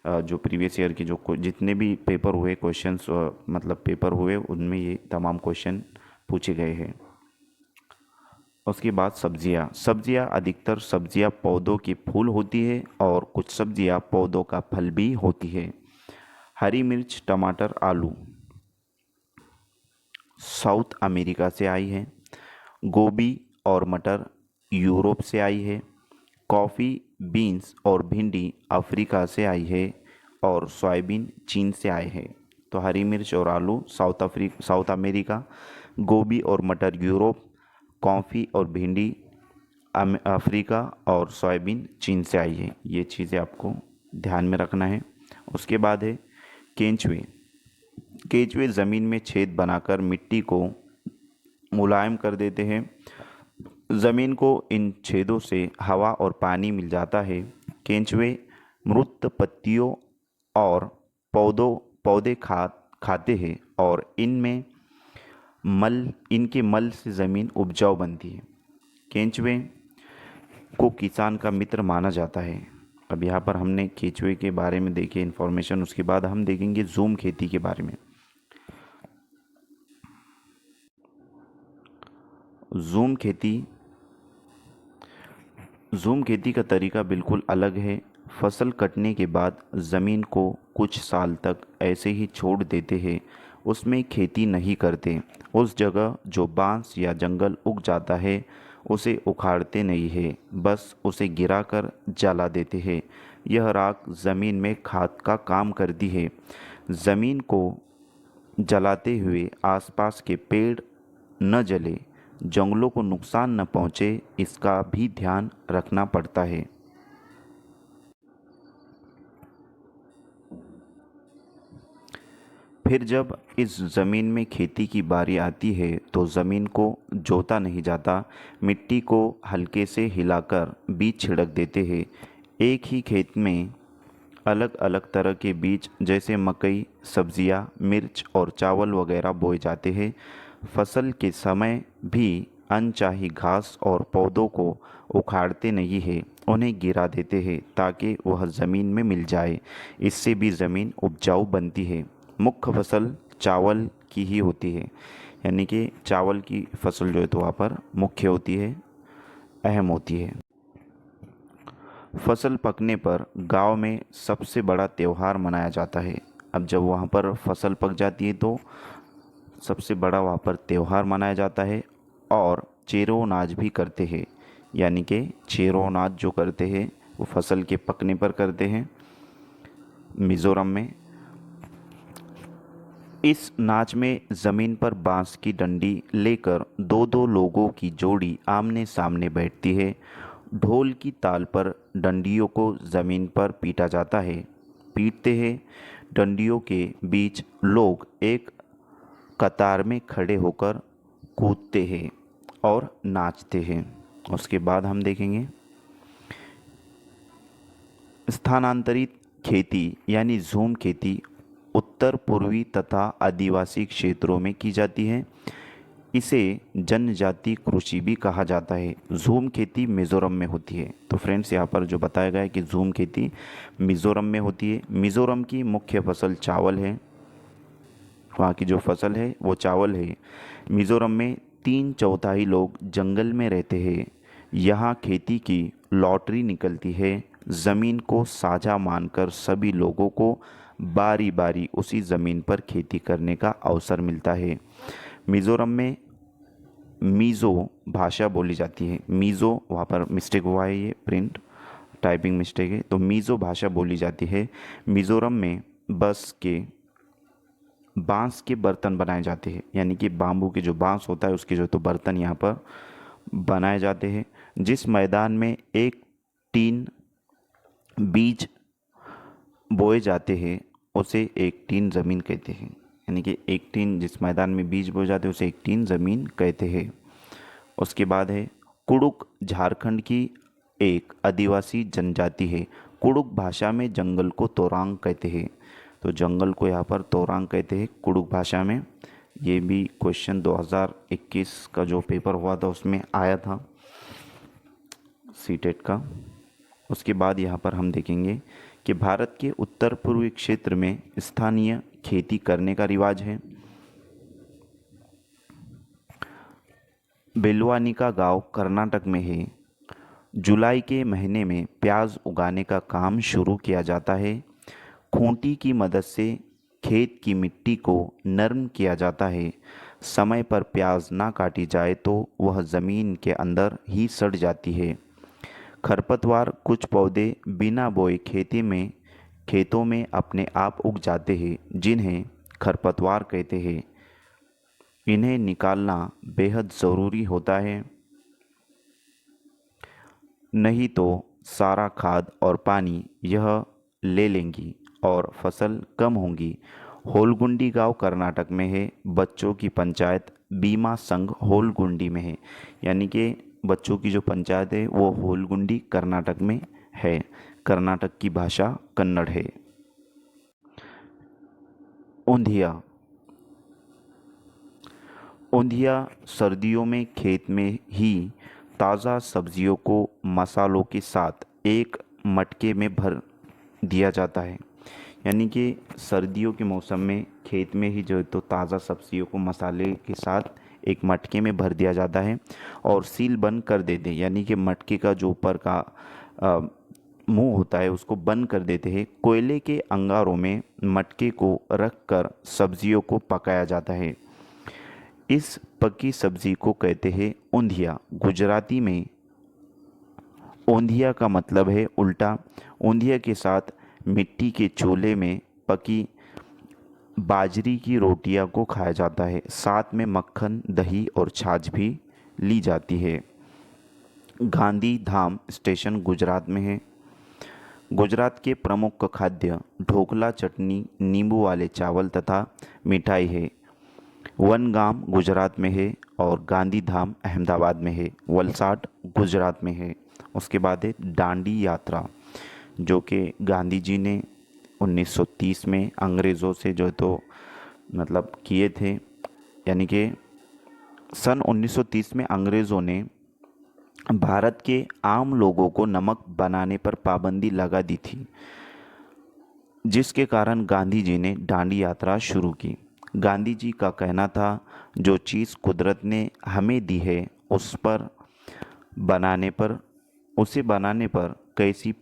जो प्रीवियस ईयर के जितने भी पेपर हुए क्वेश्चंस, मतलब पेपर हुए, उनमें ये तमाम क्वेश्चन पूछे गए हैं। उसके बाद सब्जियां, अधिकतर सब्जियां पौधों की फूल होती है और कुछ सब्जियां पौधों का फल भी होती है। हरी मिर्च, टमाटर, आलू साउथ अमेरिका से आई है। गोभी और मटर यूरोप से आई है। कॉफ़ी, बीन्स और भिंडी अफ्रीका से आई है और सोयाबीन चीन से आए हैं। तो हरी मिर्च और आलू साउथ अमेरिका, गोभी और मटर यूरोप, कॉफ़ी और भिंडी अफ्रीका और सोयाबीन चीन से आई है। ये चीज़ें आपको ध्यान में रखना है। उसके बाद है केंचुए। केंचुए ज़मीन में छेद बनाकर मिट्टी को मुलायम कर देते हैं। ज़मीन को इन छेदों से हवा और पानी मिल जाता है। केंचुए मृत पत्तियों और पौधे खाते हैं और इनके मल से ज़मीन उपजाऊ बनती है। केंचुए को किसान का मित्र माना जाता है। अब यहाँ पर हमने केंचुए के बारे में देखी इन्फॉर्मेशन। उसके बाद हम देखेंगे जूम खेती के बारे में। जूम खेती का तरीका बिल्कुल अलग है। फसल कटने के बाद ज़मीन को कुछ साल तक ऐसे ही छोड़ देते हैं, उसमें खेती नहीं करते। उस जगह जो बांस या जंगल उग जाता है उसे उखाड़ते नहीं है, बस उसे गिराकर जला देते हैं। यह राख ज़मीन में खाद का काम करती है। ज़मीन को जलाते हुए आसपास के पेड़ न जले, जंगलों को नुकसान न पहुँचे, इसका भी ध्यान रखना पड़ता है। फिर जब इस ज़मीन में खेती की बारी आती है तो ज़मीन को जोता नहीं जाता, मिट्टी को हल्के से हिलाकर बीज छिड़क देते हैं। एक ही खेत में अलग अलग तरह के बीज जैसे मकई, सब्जियां, मिर्च और चावल वगैरह बोए जाते हैं। फसल के समय भी अनचाही घास और पौधों को उखाड़ते नहीं हैं, उन्हें गिरा देते हैं ताकि वह ज़मीन में मिल जाए। इससे भी ज़मीन उपजाऊ बनती है। मुख्य फसल चावल की ही होती है, यानी कि चावल की फसल जो है तो वहाँ पर मुख्य होती है, अहम होती है। फसल पकने पर गांव में सबसे बड़ा त्यौहार मनाया जाता है। अब जब वहाँ पर फसल पक जाती है तो सबसे बड़ा वहाँ पर त्यौहार मनाया जाता है और चेरो नाच भी करते हैं, यानी कि चेरो नाच जो करते हैं वो फसल के पकने पर करते हैं मिज़ोरम में। इस नाच में ज़मीन पर बांस की डंडी लेकर दो दो लोगों की जोड़ी आमने सामने बैठती है। ढोल की ताल पर डंडियों को ज़मीन पर पीटा जाता है। पीटते हैं डंडियों के बीच लोग एक कतार में खड़े होकर कूदते हैं और नाचते हैं। उसके बाद हम देखेंगे स्थानांतरित खेती यानी झूम खेती उत्तर पूर्वी तथा आदिवासी क्षेत्रों में की जाती है। इसे जनजाति कृषि भी कहा जाता है। झूम खेती मिज़ोरम में होती है। तो फ्रेंड्स यहाँ पर जो बताया गया है कि झूम खेती मिज़ोरम में होती है। मिज़ोरम की मुख्य फसल चावल है, वहाँ की जो फसल है वो चावल है। मिज़ोरम में 3/4 लोग जंगल में रहते हैं। यहाँ खेती की लॉटरी निकलती है। ज़मीन को साझा मानकर सभी लोगों को बारी बारी उसी ज़मीन पर खेती करने का अवसर मिलता है। मिज़ोरम में मीज़ो भाषा बोली जाती है। मीज़ो, वहाँ पर मिस्टेक हुआ है, ये प्रिंट टाइपिंग मिस्टेक है। तो मीज़ो भाषा बोली जाती है। मिज़ोरम में बांस के बर्तन बनाए जाते हैं, यानी कि बाम्बू के जो बांस होता है उसके जो तो बर्तन यहाँ पर बनाए जाते हैं। जिस मैदान में एक टीन बीज बोए जाते हैं उसे एक टीन ज़मीन कहते हैं। यानी कि एक टीन, जिस मैदान में बीज बोए जाते हैं उसे एक टीन ज़मीन कहते हैं। उसके बाद है कुड़ुक, झारखंड की एक आदिवासी जनजाति है। कुड़ुक भाषा में जंगल को तोरांग कहते हैं। तो जंगल को यहाँ पर तोरांग कहते हैं कुड़ुक भाषा में। ये भी क्वेश्चन 2021 का जो पेपर हुआ था उसमें आया था, सीटेट का। उसके बाद यहाँ पर हम देखेंगे कि भारत के उत्तर पूर्वी क्षेत्र में स्थानीय खेती करने का रिवाज है। बेलवानी का गांव कर्नाटक में है। जुलाई के महीने में प्याज उगाने का काम शुरू किया जाता है। खूंटी की मदद से खेत की मिट्टी को नरम किया जाता है। समय पर प्याज ना काटी जाए तो वह ज़मीन के अंदर ही सड़ जाती है। खरपतवार कुछ पौधे बिना बोए खेतों में अपने आप उग जाते हैं, जिन्हें खरपतवार कहते हैं। इन्हें निकालना बेहद ज़रूरी होता है, नहीं तो सारा खाद और पानी यह ले लेंगी और फसल कम होंगी। होलगुंडी गांव कर्नाटक में है। बच्चों की पंचायत बीमा संघ होलगुंडी में है। यानी कि बच्चों की जो पंचायत है वो होलगुंडी कर्नाटक में है। कर्नाटक की भाषा कन्नड़ है। ऊंधिया। ऊंधिया सर्दियों में खेत में ही ताज़ा सब्जियों को मसालों के साथ एक मटके में भर दिया जाता है। यानी कि सर्दियों के मौसम में खेत में ही जो है तो ताज़ा सब्जियों को मसाले के साथ एक मटके में भर दिया जाता है और सील बंद कर देते हैं। यानी कि मटके का जो ऊपर का मुंह होता है उसको बंद कर देते हैं। कोयले के अंगारों में मटके को रखकर सब्जियों को पकाया जाता है। इस पकी सब्जी को कहते हैं ऊंधिया। गुजराती में ऊंधिया का मतलब है उल्टा। ऊंधिया के साथ मिट्टी के चूल्हे में पकी बाजरी की रोटियां को खाया जाता है। साथ में मक्खन, दही और छाछ भी ली जाती है। गांधी धाम स्टेशन गुजरात में है। गुजरात के प्रमुख खाद्य ढोकला, चटनी, नींबू वाले चावल तथा मिठाई है। वनगाम गुजरात में है और गांधी धाम अहमदाबाद में है। वलसाड गुजरात में है। उसके बाद है दांडी यात्रा, जो कि गांधी जी ने 1930 में अंग्रेज़ों से जो तो मतलब किए थे। यानी कि सन 1930 में अंग्रेज़ों ने भारत के आम लोगों को नमक बनाने पर पाबंदी लगा दी थी, जिसके कारण गांधी जी ने दांडी यात्रा शुरू की। गांधी जी का कहना था, जो चीज़ कुदरत ने हमें दी है उसे बनाने पर कैसी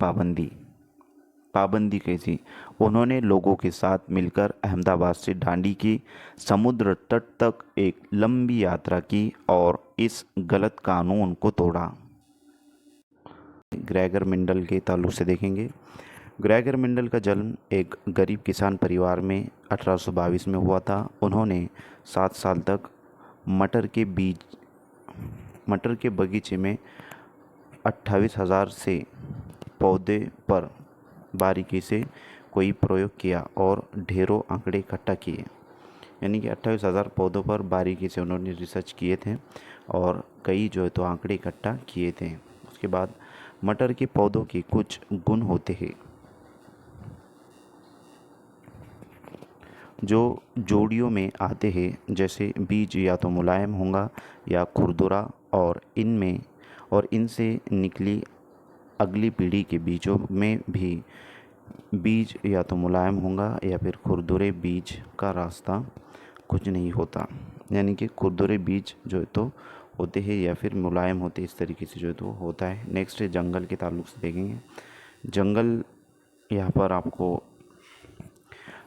पाबंदी कैसी। उन्होंने लोगों के साथ मिलकर अहमदाबाद से दांडी की समुद्र तट तक एक लंबी यात्रा की और इस गलत कानून को तोड़ा। ग्रेगर मेंडल के ताल्लुक से देखेंगे। ग्रेगर मेंडल का जन्म एक गरीब किसान परिवार में 1822 में हुआ था। उन्होंने 7 साल तक मटर के बगीचे में 28,000 से पौधे पर बारीकी से कोई प्रयोग किया और ढेरों आंकड़े इकट्ठा किए। यानी कि 28,000 पौधों पर बारीकी से उन्होंने रिसर्च किए थे और कई जो है तो आंकड़े इकट्ठा किए थे। उसके बाद मटर के पौधों के कुछ गुण होते हैं। जो जोड़ियों में आते हैं, जैसे बीज या तो मुलायम होगा या खुरदुरा, और इनसे निकली अगली पीढ़ी के बीजों में भी बीज या तो मुलायम होगा या फिर खुरदुरे बीज का रास्ता कुछ नहीं होता। यानी कि खुरदुरे बीज जो है तो होते हैं या फिर मुलायम होते, इस तरीके से जो है तो होता है। नेक्स्ट है जंगल के ताल्लुक से देखेंगे। जंगल, यहाँ पर आपको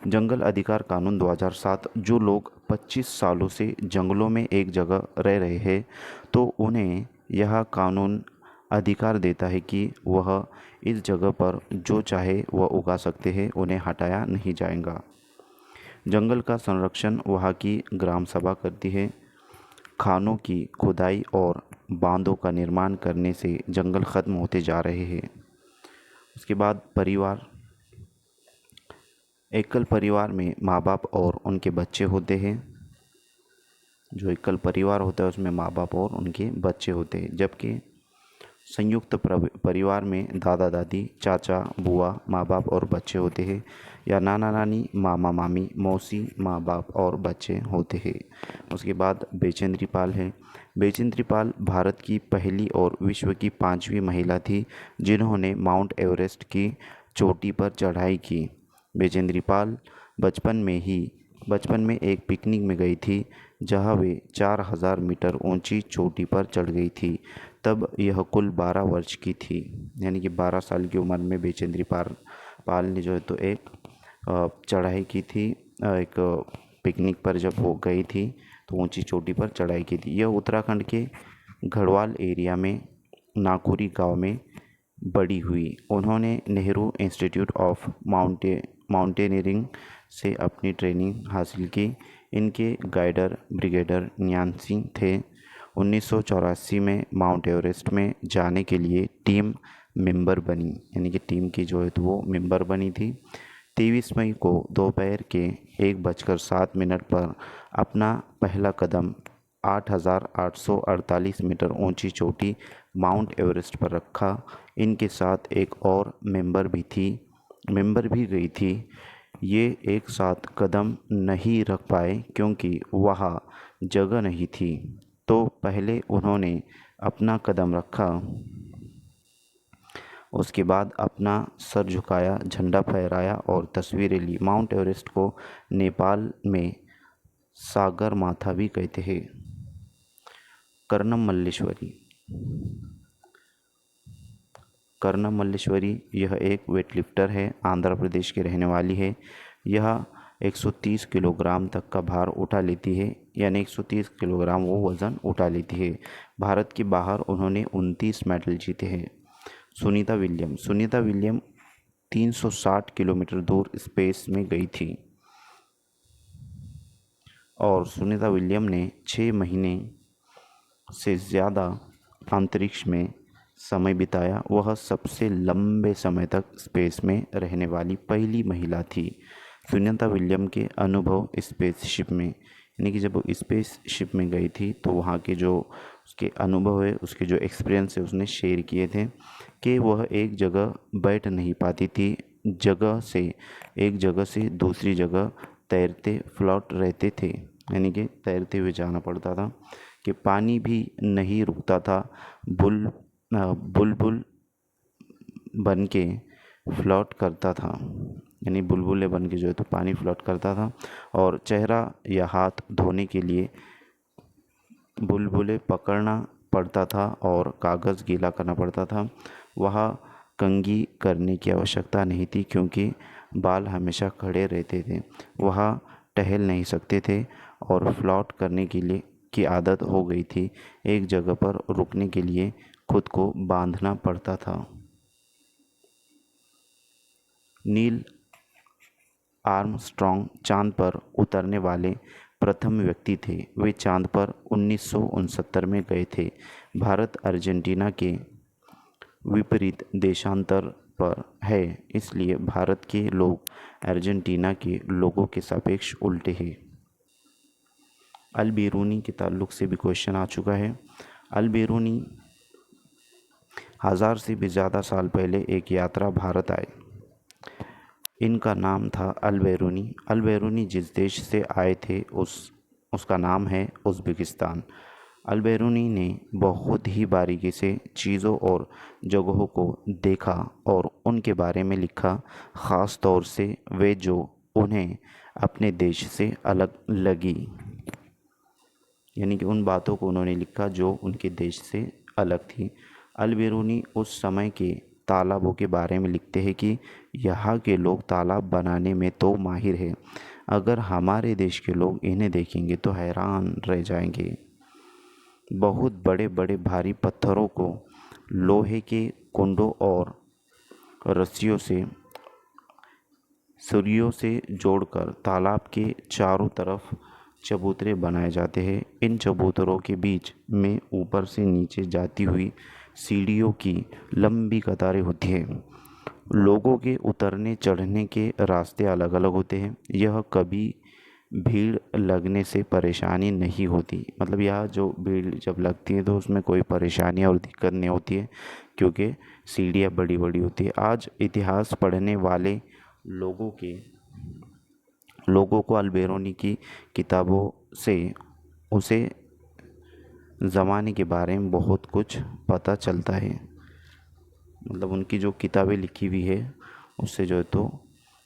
जंगल अधिकार कानून 2007, जो लोग 25 सालों से जंगलों में एक जगह रह रहे हैं तो उन्हें यह कानून अधिकार देता है कि वह इस जगह पर जो चाहे वह उगा सकते हैं, उन्हें हटाया नहीं जाएगा। जंगल का संरक्षण वहाँ की ग्राम सभा करती है। खानों की खुदाई और बांधों का निर्माण करने से जंगल ख़त्म होते जा रहे हैं। उसके बाद परिवार, एकल परिवार में माँ बाप और उनके बच्चे होते हैं। जो एकल परिवार होता है उसमें माँ बाप और उनके बच्चे होते हैं, जबकि संयुक्त परिवार में दादा दादी, चाचा बुआ, माँ बाप और बच्चे होते हैं, या नाना नानी, मामा मामी, मौसी, माँ बाप और बच्चे होते हैं। उसके बाद बेचेंद्री पाल है। बेचेंद्री पाल भारत की पहली और विश्व की 5वीं महिला थी जिन्होंने माउंट एवरेस्ट की चोटी पर चढ़ाई की। बेचेंद्री पाल बचपन में एक पिकनिक में गई थी जहां वे 4000 मीटर ऊंची चोटी पर चढ़ गई थी। तब यह कुल 12 वर्ष की थी। यानी कि 12 साल की उम्र में बेचेंद्री पाल ने जो है तो एक चढ़ाई की थी। एक पिकनिक पर जब वो गई थी तो ऊंची चोटी पर चढ़ाई की थी। यह उत्तराखंड के गढ़वाल एरिया में नाकुरी गांव में बड़ी हुई। उन्होंने नेहरू इंस्टीट्यूट ऑफ माउंटेनियरिंग से अपनी ट्रेनिंग हासिल की। इनके गाइडर ब्रिगेडियर न्यान सिंह थे। 1984 में माउंट एवरेस्ट में जाने के लिए टीम मेंबर बनी, यानी कि टीम की जो है तो वो मेंबर बनी थी। 23 मई को दोपहर के 1:07 पर अपना पहला कदम 8,848 मीटर ऊंची चोटी माउंट एवरेस्ट पर रखा। इनके साथ एक और मेंबर भी गई थी। ये एक साथ कदम नहीं रख पाए क्योंकि वहाँ जगह नहीं थी, तो पहले उन्होंने अपना कदम रखा, उसके बाद अपना सर झुकाया, झंडा फहराया और तस्वीरें ली। माउंट एवरेस्ट को नेपाल में सागरमाथा भी कहते हैं। कर्णम मल्लेश्वरी यह एक वेटलिफ्टर है, आंध्र प्रदेश की रहने वाली है। यह 130 किलोग्राम तक का भार उठा लेती है, यानी 130 किलोग्राम वो वज़न उठा लेती है। भारत के बाहर उन्होंने 29 मेडल जीते हैं। सुनीता विलियम 360 किलोमीटर दूर स्पेस में गई थी और सुनीता विलियम ने 6 महीने से ज़्यादा अंतरिक्ष में समय बिताया। वह सबसे लंबे समय तक स्पेस में रहने वाली पहली महिला थी। सुनीता विलियम के अनुभव स्पेसशिप में, यानी कि जब वो स्पेसशिप में गई थी तो वहाँ के जो उसके अनुभव है, उसके जो एक्सपीरियंस है उसने शेयर किए थे कि वह एक जगह बैठ नहीं पाती थी, एक जगह से दूसरी जगह तैरते फ्लोट रहते थे, यानी कि तैरते हुए जाना पड़ता था, कि पानी भी नहीं रुकता था, बुलबुल बन के फ्लोट करता था, यानी बुलबुले बन के जो है तो पानी फ्लोट करता था, और चेहरा या हाथ धोने के लिए बुलबुले पकड़ना पड़ता था और कागज़ गीला करना पड़ता था। वहाँ कंघी करने की आवश्यकता नहीं थी क्योंकि बाल हमेशा खड़े रहते थे। वहाँ टहल नहीं सकते थे और फ्लोट करने की आदत हो गई थी। एक जगह पर रुकने के लिए खुद को बांधना पड़ता था। नील आर्मस्ट्रॉन्ग चांद पर उतरने वाले प्रथम व्यक्ति थे। वे चांद पर 1969 में गए थे। भारत अर्जेंटीना के विपरीत देशांतर पर है, इसलिए भारत के लोग अर्जेंटीना के लोगों के सापेक्ष उल्टे हैं। अल-बेरूनी के ताल्लुक से भी क्वेश्चन आ चुका है। अल-बेरूनी 1000 से भी ज़्यादा साल पहले एक यात्रा भारत आए। इनका नाम था अल्बेरूनी। अल्बेरूनी जिस देश से आए थे उसका नाम है उज़्बेकिस्तान। अल्बेरूनी ने बहुत ही बारीकी से चीज़ों और जगहों को देखा और उनके बारे में लिखा, ख़ास तौर से वे जो उन्हें अपने देश से अलग लगी। यानी कि उन बातों को उन्होंने लिखा जो उनके देश से अलग थी। अल्बेरूनी उस समय के तालाबों के बारे में लिखते हैं कि यहाँ के लोग तालाब बनाने में तो माहिर हैं, अगर हमारे देश के लोग इन्हें देखेंगे तो हैरान रह जाएंगे। बहुत बड़े बड़े भारी पत्थरों को लोहे के कुंडों और रस्सियों से सुरियों से जोड़कर तालाब के चारों तरफ चबूतरे बनाए जाते हैं। इन चबूतरों के बीच में ऊपर से नीचे जाती हुई सीढ़ियों की लंबी कतारें होती हैं। लोगों के उतरने चढ़ने के रास्ते अलग अलग होते हैं। यह कभी भीड़ लगने से परेशानी नहीं होती। मतलब यह जो भीड़ जब लगती है तो उसमें कोई परेशानी और दिक्कत नहीं होती है, क्योंकि सीढ़ियाँ बड़ी बड़ी होती है। आज इतिहास पढ़ने वाले लोगों को अल्बेरूनी की किताबों से उसे ज़माने के बारे में बहुत कुछ पता चलता है। मतलब उनकी जो किताबें लिखी हुई है उससे जो है तो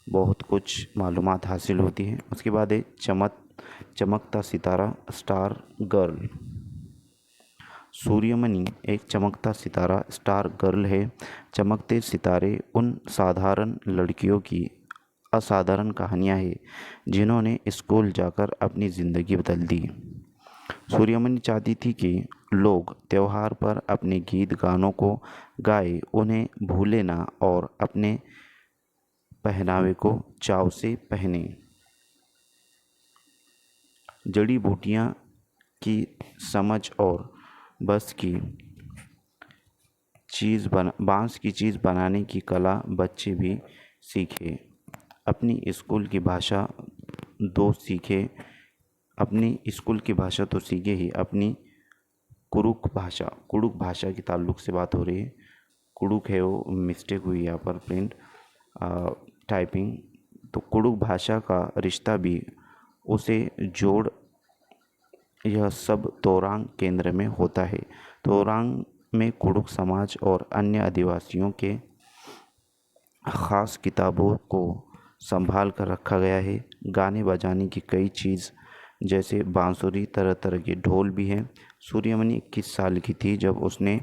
बहुत कुछ मालूमात हासिल होती है। उसके बाद है चमकता सितारा, स्टार गर्ल। सूर्यमणि एक चमकता सितारा, स्टार गर्ल है। चमकते सितारे उन साधारण लड़कियों की असाधारण कहानियाँ हैं जिन्होंने स्कूल जाकर अपनी ज़िंदगी बदल दी। सूर्यमणि चाहती थी कि लोग त्योहार पर अपने गीत गानों को गाए, उन्हें भूले ना और अपने पहनावे को चाव से पहने। जड़ी बूटियाँ की समझ और बांस की चीज़ बनाने की कला बच्चे भी सीखे। अपनी स्कूल की भाषा तो सीखे ही, अपनी कुड़ुक भाषा के ताल्लुक से बात हो रही है। कुड़ुक है वो, मिस्टेक हुई यहाँ पर प्रिंट टाइपिंग। तो कुड़ुक भाषा का रिश्ता भी उसे जोड़, यह सब तोरांग केंद्र में होता है। तोरांग में कुड़ुक समाज और अन्य आदिवासियों के ख़ास किताबों को संभाल कर रखा गया है। गाने बजाने की कई चीज़ जैसे बांसुरी, तरह तरह के ढोल भी हैं। सूर्यमणि 21 साल की थी जब उसने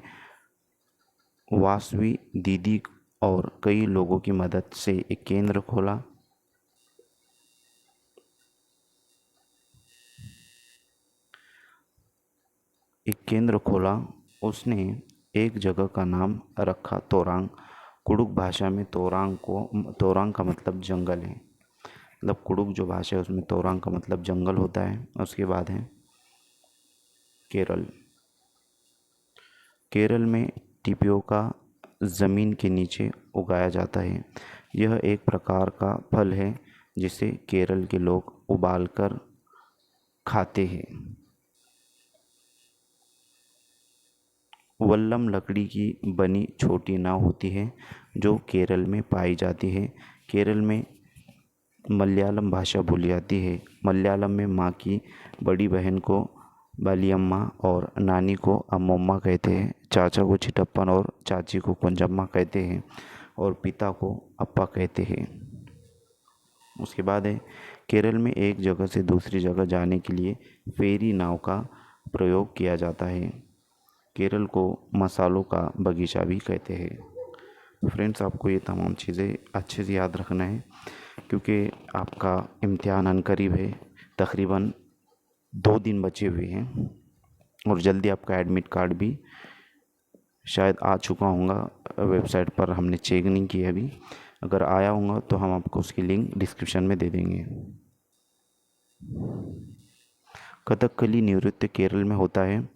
वासवी दीदी और कई लोगों की मदद से एक केंद्र खोला। उसने एक जगह का नाम रखा तोरांग। कुड़ुक भाषा में तोरांग का मतलब जंगल है। मतलब कुड़ुक जो भाषा है उसमें तोरांग का मतलब जंगल होता है। उसके बाद है केरल। केरल में टिपियोका ज़मीन के नीचे उगाया जाता है। यह एक प्रकार का फल है जिसे केरल के लोग उबालकर खाते हैं। वल्लम लकड़ी की बनी छोटी नाव होती है जो केरल में पाई जाती है। केरल में मलयालम भाषा बोली जाती है। मलयालम में माँ की बड़ी बहन को बालियम्मा और नानी को अम्मम्मा कहते हैं। चाचा को चिटप्पन और चाची को कुंजम्मा कहते हैं और पिता को अप्पा कहते हैं। उसके बाद है केरल में एक जगह से दूसरी जगह जाने के लिए फेरी नाव का प्रयोग किया जाता है। केरल को मसालों का बगीचा भी कहते हैं। तो फ्रेंड्स, आपको ये तमाम चीज़ें अच्छे से याद रखना है क्योंकि आपका इम्तिहान अनकरीब है। तकरीबन 2 दिन बचे हुए हैं और जल्दी आपका एडमिट कार्ड भी शायद आ चुका होगा। वेबसाइट पर हमने चेक नहीं किया अभी। अगर आया होगा तो हम आपको उसकी लिंक डिस्क्रिप्शन में दे देंगे। कथकली नृत्य केरल में होता है।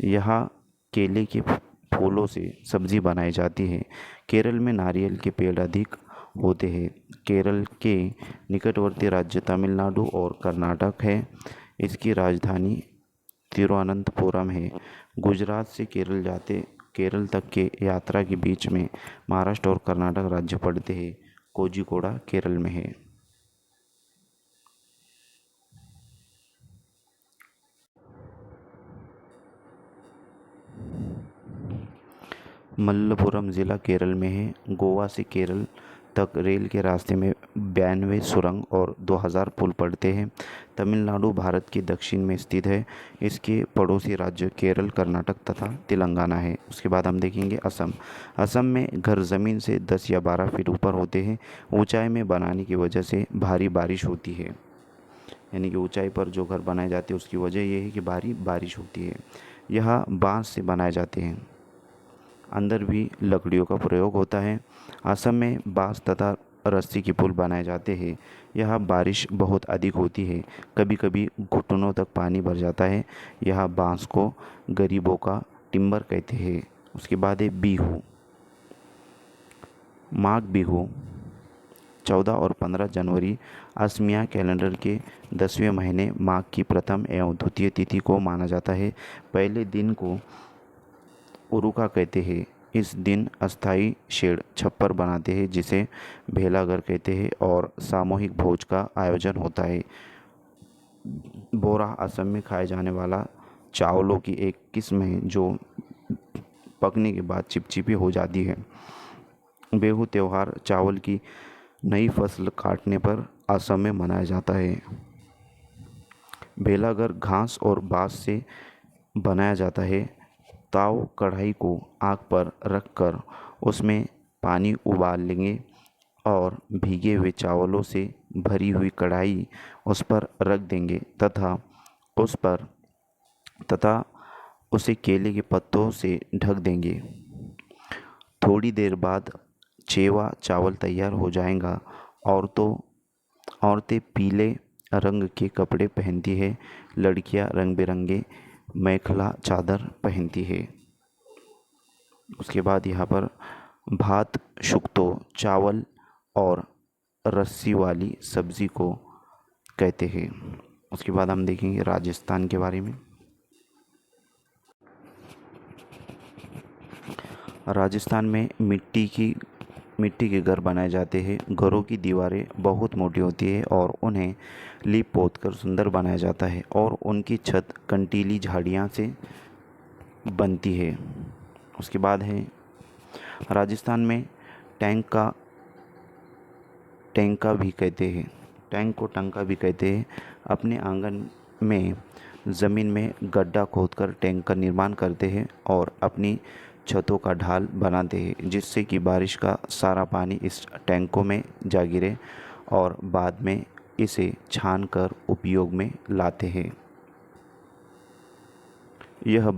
यहाँ केले के फूलों से सब्जी बनाई जाती है। केरल में नारियल के पेड़ अधिक होते हैं। केरल के निकटवर्ती राज्य तमिलनाडु और कर्नाटक है। इसकी राजधानी तिरुवनंतपुरम है। गुजरात से केरल तक के यात्रा के बीच में महाराष्ट्र और कर्नाटक राज्य पड़ते हैं। कोझिकोड केरल में है। मलप्पुरम ज़िला केरल में है। गोवा से केरल तक रेल के रास्ते में 92 सुरंग और 2000 पुल पड़ते हैं। तमिलनाडु भारत के दक्षिण में स्थित है। इसके पड़ोसी राज्य केरल, कर्नाटक तथा तेलंगाना है। उसके बाद हम देखेंगे असम। असम में घर ज़मीन से 10 या 12 फीट ऊपर होते हैं। ऊंचाई में बनाने की वजह से भारी बारिश होती है, यानी कि ऊंचाई पर जो घर बनाए जाते हैं उसकी वजह यह है कि भारी बारिश होती है। यह बांस से बनाए जाते हैं, अंदर भी लकड़ियों का प्रयोग होता है। असम में बांस तथा रस्सी के पुल बनाए जाते हैं। यहाँ बारिश बहुत अधिक होती है, कभी कभी घुटनों तक पानी भर जाता है। यहाँ बांस को गरीबों का टिम्बर कहते हैं। उसके बाद है बिहू। माघ बिहू 14 और 15 जनवरी असमिया कैलेंडर के 10वें महीने माघ की प्रथम एवं द्वितीय तिथि को माना जाता है। पहले दिन को उरुका कहते हैं। इस दिन अस्थाई शेड छप्पर बनाते हैं जिसे भेलाघर कहते हैं और सामूहिक भोज का आयोजन होता है। बोरा असम में खाए जाने वाला चावलों की एक किस्म है जो पकने के बाद चिपचिपी हो जाती है। बिहू त्यौहार चावल की नई फसल काटने पर असम में मनाया जाता है। भेलाघर घास और बांस से बनाया जाता है। ताव कढ़ाई को आग पर रखकर उसमें पानी उबाल लेंगे और भीगे हुए चावलों से भरी हुई कढ़ाई उस पर रख देंगे तथा उसे केले के पत्तों से ढक देंगे। थोड़ी देर बाद चेवा चावल तैयार हो जाएगा। औरतें पीले रंग के कपड़े पहनती है। लड़कियां रंग बिरंगे मेखला चादर पहनती है। उसके बाद यहाँ पर भात शुक्तो चावल और रस्सी वाली सब्ज़ी को कहते हैं। उसके बाद हम देखेंगे राजस्थान के बारे में। राजस्थान में मिट्टी के घर बनाए जाते हैं। घरों की दीवारें बहुत मोटी होती है और उन्हें लीप पोत कर सुंदर बनाया जाता है और उनकी छत कंटीली झाड़ियाँ से बनती है। उसके बाद है राजस्थान में टैंका भी कहते हैं। टैंक को टंका भी कहते हैं। अपने आंगन में ज़मीन में गड्ढा खोदकर टैंक का निर्माण करते हैं और अपनी छतों का ढाल बनाते हैं जिससे कि बारिश का सारा पानी इस टैंकों में जा गिरे और बाद में इसे छान कर उपयोग में लाते हैं। यह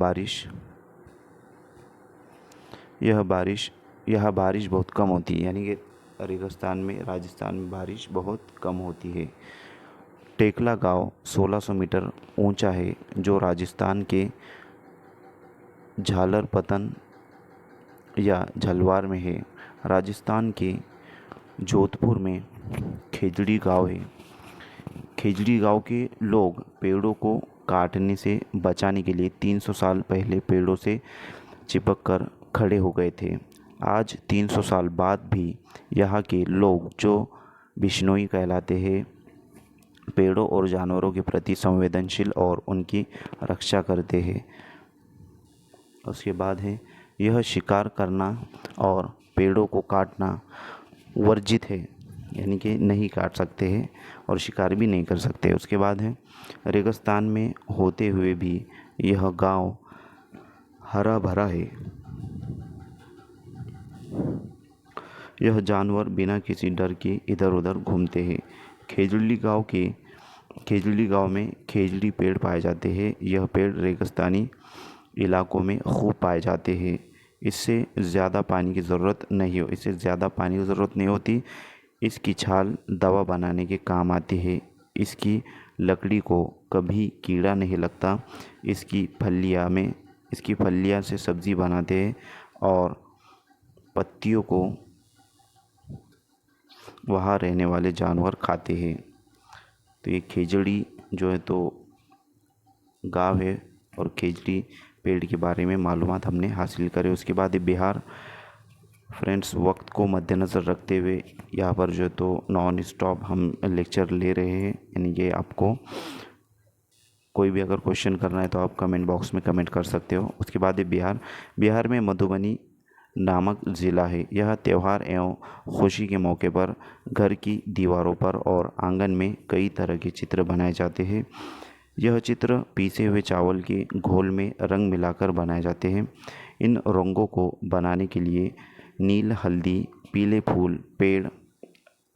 बारिश बहुत कम होती है, यानी कि राजस्थान में बारिश बहुत कम होती है। टेकला गांव 1600 मीटर ऊंचा है जो राजस्थान के झालरपतन या झलवार में है। राजस्थान के जोधपुर में खेजड़ी गांव है। खेजड़ी गांव के लोग पेड़ों को काटने से बचाने के लिए 300 साल पहले पेड़ों से चिपक कर खड़े हो गए थे। आज 300 साल बाद भी यहाँ के लोग जो बिश्नोई कहलाते हैं पेड़ों और जानवरों के प्रति संवेदनशील और उनकी रक्षा करते हैं। उसके बाद है यह शिकार करना और पेड़ों को काटना वर्जित है, यानी कि नहीं काट सकते हैं और शिकार भी नहीं कर सकते। उसके बाद है रेगिस्तान में होते हुए भी यह गांव हरा भरा है। यह जानवर बिना किसी डर के इधर उधर घूमते हैं। खेजड़ी गांव में खेजड़ी पेड़ पाए जाते हैं। यह पेड़ रेगिस्तानी इलाकों में खूब पाए जाते हैं। इससे ज़्यादा पानी की ज़रूरत नहीं होती। इसकी छाल दवा बनाने के काम आती है। इसकी लकड़ी को कभी कीड़ा नहीं लगता। इसकी फलियाँ से सब्ज़ी बनाते हैं और पत्तियों को वहाँ रहने वाले जानवर खाते हैं। तो ये खेजड़ी जो है तो गाँव है और खेजड़ी पेड़ के बारे में मालूमात हमने हासिल करे। उसके बाद बिहार फ्रेंड्स, वक्त को मद्देनज़र रखते हुए यहाँ पर जो तो नॉन स्टॉप हम लेक्चर ले रहे हैं, यानी कि आपको कोई भी अगर क्वेश्चन करना है तो आप कमेंट बॉक्स में कमेंट कर सकते हो। उसके बाद है बिहार में मधुबनी नामक ज़िला है। यह त्यौहार एवं खुशी के मौके पर घर की दीवारों पर और आंगन में कई तरह के चित्र बनाए जाते हैं। यह चित्र पीसे हुए चावल के घोल में रंग मिलाकर बनाए जाते हैं। इन रंगों को बनाने के लिए नील, हल्दी, पीले फूल,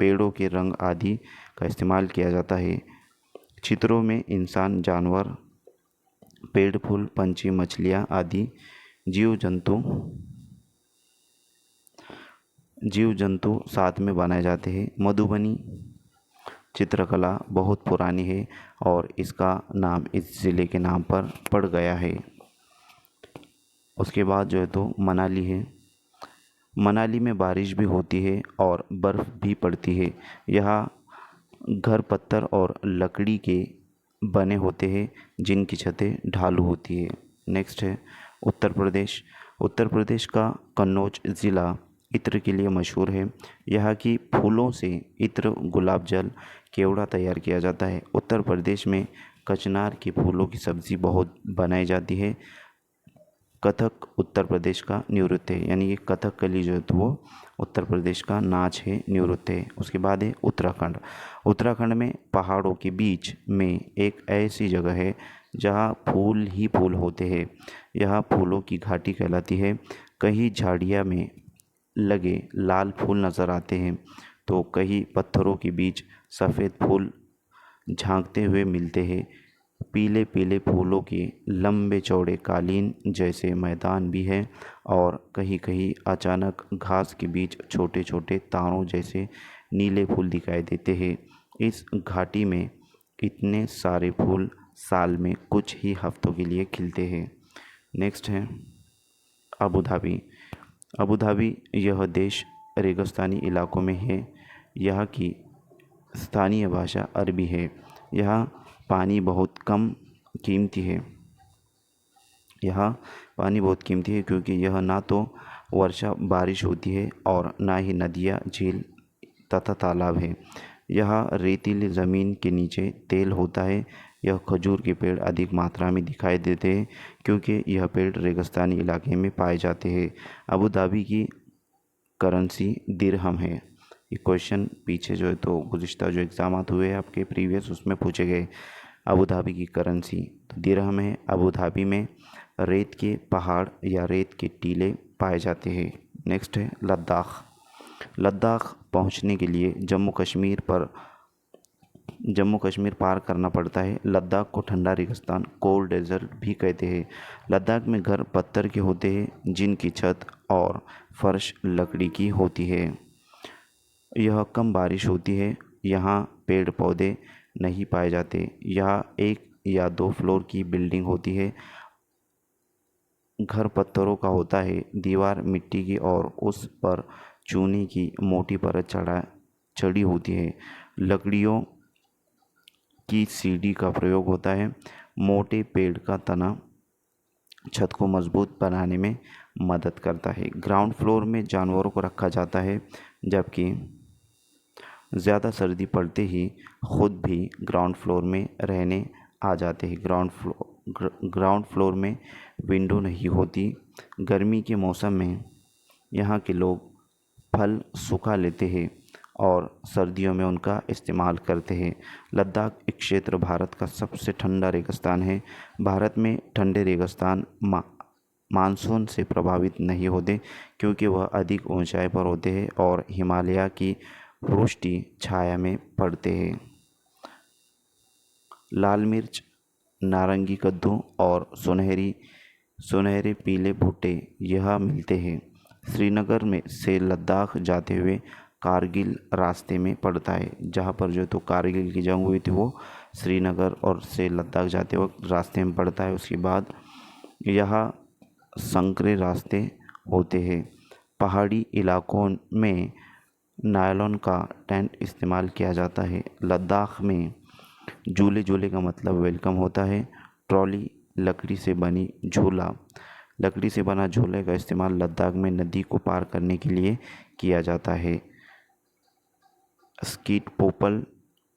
पेड़ों के रंग आदि का इस्तेमाल किया जाता है। चित्रों में इंसान, जानवर, पेड़, फूल, पंछी, मछलियाँ आदि जीव जंतु साथ में बनाए जाते हैं। मधुबनी चित्रकला बहुत पुरानी है और इसका नाम इस ज़िले के नाम पर पड़ गया है। उसके बाद जो है तो मनाली है। मनाली में बारिश भी होती है और बर्फ़ भी पड़ती है। यहाँ घर पत्थर और लकड़ी के बने होते हैं जिनकी छतें ढालू होती है। नेक्स्ट है उत्तर प्रदेश। उत्तर प्रदेश का कन्नौज ज़िला इत्र के लिए मशहूर है। यहाँ की फूलों से इत्र, गुलाब जल, केवड़ा तैयार किया जाता है। उत्तर प्रदेश में कचनार के फूलों की सब्ज़ी बहुत बनाई जाती है। कथक उत्तर प्रदेश का नृत्य है, यानी कि कथकली जो है तो वो उत्तर प्रदेश का नाच है, नृत्य है। उसके बाद है उत्तराखंड। उत्तराखंड में पहाड़ों के बीच में एक ऐसी जगह है जहाँ फूल ही फूल होते हैं। यह फूलों की घाटी कहलाती है। कहीं झाड़ियाँ में लगे लाल फूल नज़र आते हैं तो कहीं पत्थरों के बीच सफ़ेद फूल झांकते हुए मिलते हैं। पीले पीले फूलों के लंबे चौड़े कालीन जैसे मैदान भी है और कहीं कहीं अचानक घास के बीच छोटे छोटे तारों जैसे नीले फूल दिखाई देते हैं। इस घाटी में इतने सारे फूल साल में कुछ ही हफ्तों के लिए खिलते हैं। नेक्स्ट है अबू धाबी। अबू धाबी यह देश रेगिस्तानी इलाकों में है। यहाँ की स्थानीय भाषा अरबी है। यहाँ पानी बहुत कीमती है। यहाँ पानी बहुत कीमती है क्योंकि यह ना तो वर्षा बारिश होती है और ना ही नदियाँ, झील तथा तालाब है। यहाँ रेतीली ज़मीन के नीचे तेल होता है। यह खजूर के पेड़ अधिक मात्रा में दिखाई देते हैं क्योंकि यह पेड़ रेगिस्तानी इलाके में पाए जाते हैं। अबू धाबी की करेंसी दिरहम है। ये क्वेश्चन पीछे जो है तो गुज़िश्ता जो एग्ज़ाम हुए आपके प्रीवियस उसमें पूछे गए। अबू धाबी की करेंसी तो दिरहम है। अबू धाबी में रेत के पहाड़ या रेत के टीले पाए जाते हैं। नेक्स्ट है लद्दाख। लद्दाख पहुंचने के लिए जम्मू कश्मीर पार करना पड़ता है। लद्दाख को ठंडा रेगिस्तान, कोल्ड डेजर्ट भी कहते हैं। लद्दाख में घर पत्थर के होते हैं जिनकी छत और फर्श लकड़ी की होती है। यह कम बारिश होती है। यहाँ पेड़ पौधे नहीं पाए जाते। यहाँ 1 या 2 फ्लोर की बिल्डिंग होती है। घर पत्थरों का होता है, दीवार मिट्टी की और उस पर चूने की मोटी परत चढ़ी होती है। लकड़ियों की सीढ़ी का प्रयोग होता है। मोटे पेड़ का तना छत को मजबूत बनाने में मदद करता है। ग्राउंड फ्लोर में जानवरों को रखा जाता है जबकि ज़्यादा सर्दी पड़ते ही खुद भी ग्राउंड फ्लोर में रहने आ जाते हैं। ग्राउंड फ्लोर में विंडो नहीं होती। गर्मी के मौसम में यहाँ के लोग फल सुखा लेते हैं और सर्दियों में उनका इस्तेमाल करते हैं। लद्दाख एक क्षेत्र भारत का सबसे ठंडा रेगिस्तान है। भारत में ठंडे रेगिस्तान मानसून से प्रभावित नहीं होते क्योंकि वह अधिक ऊंचाई पर होते हैं और हिमालय की वृष्टि छाया में पड़ते हैं। लाल मिर्च, नारंगी कद्दू और सुनहरे पीले भुट्टे यहाँ मिलते हैं। श्रीनगर में से लद्दाख जाते हुए कारगिल रास्ते में पड़ता है। जहाँ पर जो तो कारगिल की जंग हुई थी वो श्रीनगर और से लद्दाख जाते वक्त रास्ते में पड़ता है। उसके बाद यहाँ संकरे रास्ते होते हैं। पहाड़ी इलाकों में नायलॉन का टेंट इस्तेमाल किया जाता है। लद्दाख में झूले का मतलब वेलकम होता है। ट्रॉली लकड़ी से बनी झूला लकड़ी से बना झूले का इस्तेमाल लद्दाख में नदी को पार करने के लिए किया जाता है। स्कीट पोपल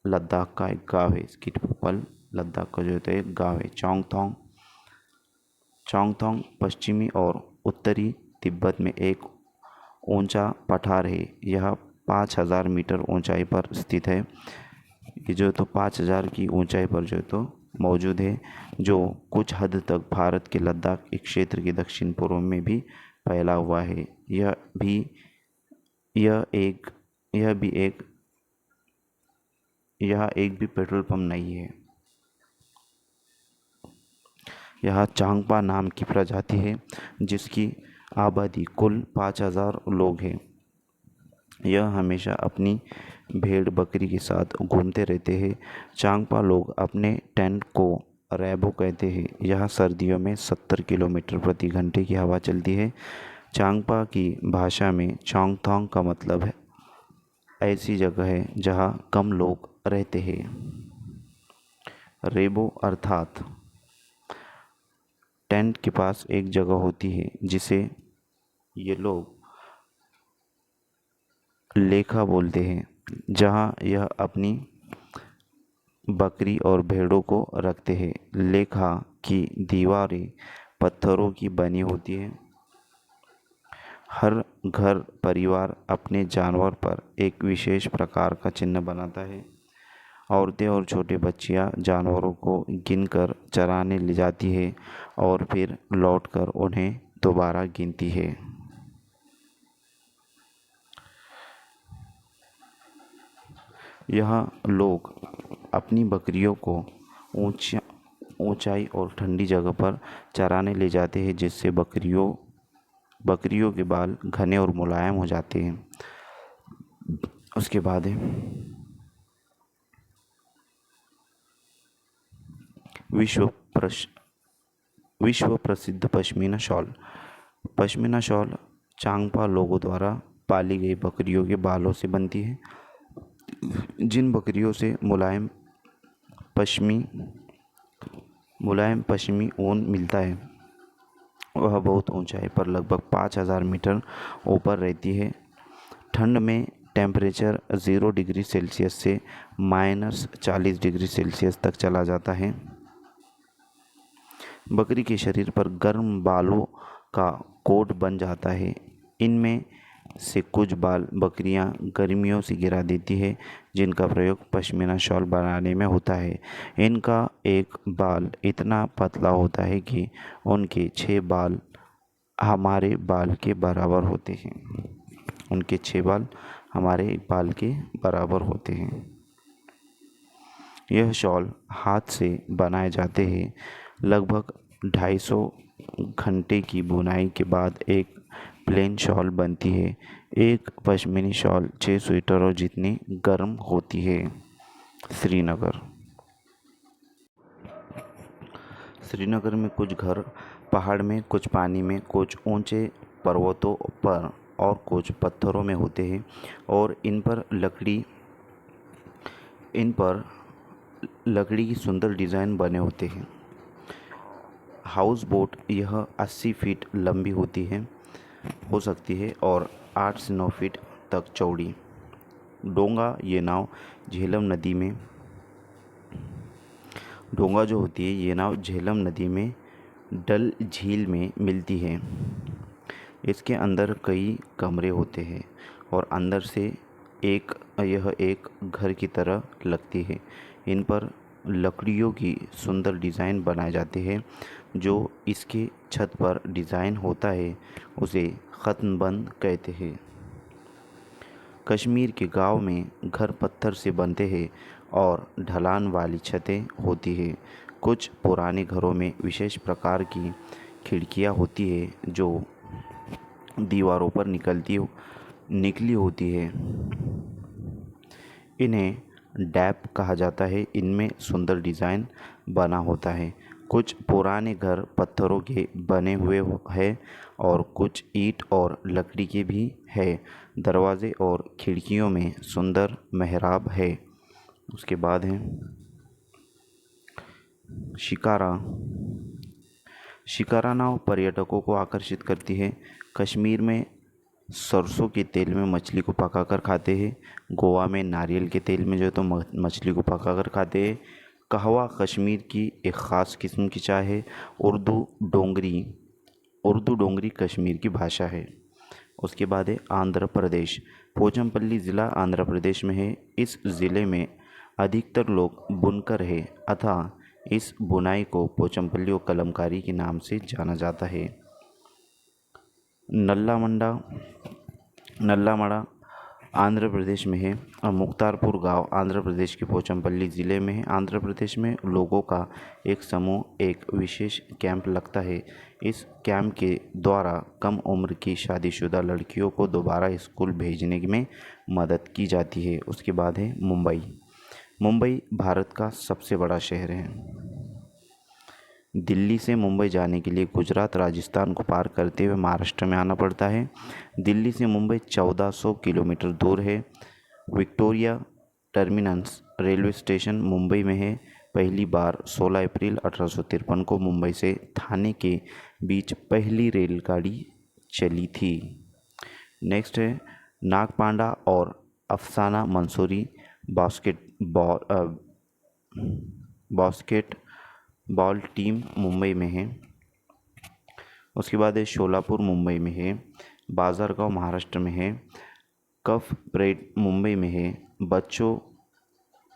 लद्दाख का एक गाँव है। स्कीट पोपल लद्दाख का जो होता है एक गाँव है। चौंगथोंग चौंगथोंग पश्चिमी और उत्तरी तिब्बत में एक ऊंचा पठार है। यह 5000 मीटर ऊंचाई पर स्थित है। ये जो तो 5000 की ऊंचाई पर जो तो मौजूद है, जो कुछ हद तक भारत के लद्दाख एक क्षेत्र के दक्षिण पूर्व में भी फैला हुआ है। यह भी यह एक यह भी एक यह एक भी पेट्रोल पंप नहीं है। यह चांगपा नाम की प्रजाति है जिसकी आबादी कुल 5000 लोग हैं। यह हमेशा अपनी भेड़ बकरी के साथ घूमते रहते हैं। चांगपा लोग अपने टेंट को रैबो कहते हैं। यहाँ सर्दियों में 70 किलोमीटर प्रति घंटे की हवा चलती है। चांगपा की भाषा में चौंगथोंग का मतलब है ऐसी जगह है जहाँ कम लोग रहते हैं। रेबो अर्थात टेंट के पास एक जगह होती है जिसे ये लोग लेखा बोलते हैं, जहाँ यह अपनी बकरी और भेड़ों को रखते हैं। लेखा की दीवारें पत्थरों की बनी होती है। हर घर परिवार अपने जानवर पर एक विशेष प्रकार का चिन्ह बनाता है। औरतें और छोटे बच्चियां जानवरों को गिनकर चराने ले जाती है और फिर लौटकर उन्हें दोबारा गिनती है। यहाँ लोग अपनी बकरियों को ऊंचाई और ठंडी जगह पर चराने ले जाते हैं, जिससे बकरियों के बाल घने और मुलायम हो जाते हैं। उसके बाद है विश्व प्रसिद्ध पश्मीना शॉल। पश्मीना शॉल चांगपा लोगों द्वारा पाली गई बकरियों के बालों से बनती है। जिन बकरियों से मुलायम पश्मी ऊन मिलता है वह बहुत ऊंचाई पर लगभग 5000 मीटर ऊपर रहती है। ठंड में टेम्परेचर 0 डिग्री सेल्सियस से -40 डिग्री सेल्सियस तक चला जाता है। बकरी के शरीर पर गर्म बालों का कोट बन जाता है। इनमें से कुछ बाल बकरियां गर्मियों से गिरा देती है, जिनका प्रयोग पश्मीना शॉल बनाने में होता है। इनका एक बाल इतना पतला होता है कि उनके 6 बाल हमारे बाल के बराबर होते हैं। उनके 6 बाल हमारे बाल के बराबर होते हैं। यह शॉल हाथ से बनाए जाते हैं। लगभग 250 घंटे की बुनाई के बाद एक प्लेन शॉल बनती है। एक पश्मीनी शॉल 6 स्वेटरों जितनी गर्म होती है। श्रीनगर में कुछ घर पहाड़ में, कुछ पानी में, कुछ ऊंचे पर्वतों पर और कुछ पत्थरों में होते हैं और इन पर लकड़ी की सुंदर डिज़ाइन बने होते हैं। हाउस बोट यह 80 फीट लंबी हो सकती है और 8 से 9 फीट तक चौड़ी। डोंगा ये नाव झेलम नदी में डल झील में मिलती है। इसके अंदर कई कमरे होते हैं और अंदर से यह एक घर की तरह लगती है। इन पर लकड़ियों की सुंदर डिज़ाइन बनाए जाते हैं। जो इसके छत पर डिज़ाइन होता है उसे ख़त्मबंद कहते हैं। कश्मीर के गांव में घर पत्थर से बनते हैं और ढलान वाली छतें होती हैं। कुछ पुराने घरों में विशेष प्रकार की खिड़कियां होती है जो दीवारों पर निकली होती है। इन्हें डैप कहा जाता है। इनमें सुंदर डिज़ाइन बना होता है। कुछ पुराने घर पत्थरों के बने हुए हैं और कुछ ईंट और लकड़ी के भी हैं। दरवाजे और खिड़कियों में सुंदर मेहराब है। उसके बाद है शिकारा। शिकारा नाव पर्यटकों को आकर्षित करती है। कश्मीर में सरसों के तेल में मछली को पकाकर खाते हैं। गोवा में नारियल के तेल में जो है तो मछली को पकाकर खाते हैं। कहवा कश्मीर की एक ख़ास किस्म की चाय है। उर्दू डोंगरी कश्मीर की भाषा है। उसके बाद है आंध्र प्रदेश। पोचमपल्ली ज़िला आंध्र प्रदेश में है। इस ज़िले में अधिकतर लोग बुनकर है अतः इस बुनाई को पोचमपल्ली और कलमकारी के नाम से जाना जाता है। नल्लामड़ा आंध्र प्रदेश में है और मुख्तारपुर गांव आंध्र प्रदेश के पोचमपल्ली ज़िले में है। आंध्र प्रदेश में लोगों का एक समूह एक विशेष कैंप लगता है। इस कैंप के द्वारा कम उम्र की शादीशुदा लड़कियों को दोबारा स्कूल भेजने में मदद की जाती है। उसके बाद है मुंबई भारत का सबसे बड़ा शहर है। दिल्ली से मुंबई जाने के लिए गुजरात राजस्थान को पार करते हुए महाराष्ट्र में आना पड़ता है। दिल्ली से मुंबई 1400 किलोमीटर दूर है। Victoria terminus railway station Mumbai में है। पहली बार 16 अप्रैल 1853 को मुंबई से थाने के बीच पहली रेलगाड़ी चली थी। नेक्स्ट है नागपांडा और अफसाना मंसूरी बास्केटबॉल टीम मुंबई में है। उसके बाद है शोलापुर मुंबई में है। बाजारगांव महाराष्ट्र में है। कफ परेड मुंबई में है।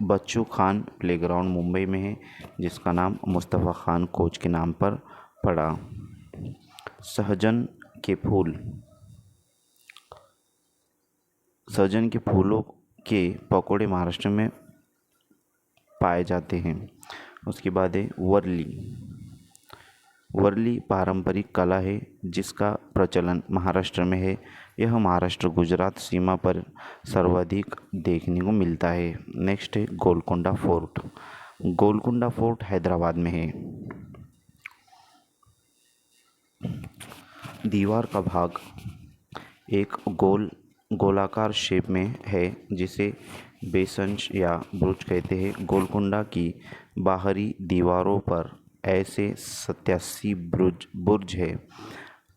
बच्चू खान प्लेग्राउंड मुंबई में है जिसका नाम मुस्तफ़ा खान कोच के नाम पर पड़ा। सहजन के फूलों के पकौड़े महाराष्ट्र में पाए जाते हैं। उसके बाद है वर्ली पारंपरिक कला है जिसका प्रचलन महाराष्ट्र में है। यह महाराष्ट्र गुजरात सीमा पर सर्वाधिक देखने को मिलता है। नेक्स्ट है गोलकुंडा फोर्ट हैदराबाद में है। दीवार का भाग एक गोलाकार शेप में है जिसे बेसंच या बुर्ज कहते हैं। गोलकुंडा की बाहरी दीवारों पर ऐसे 87 बुर्ज है।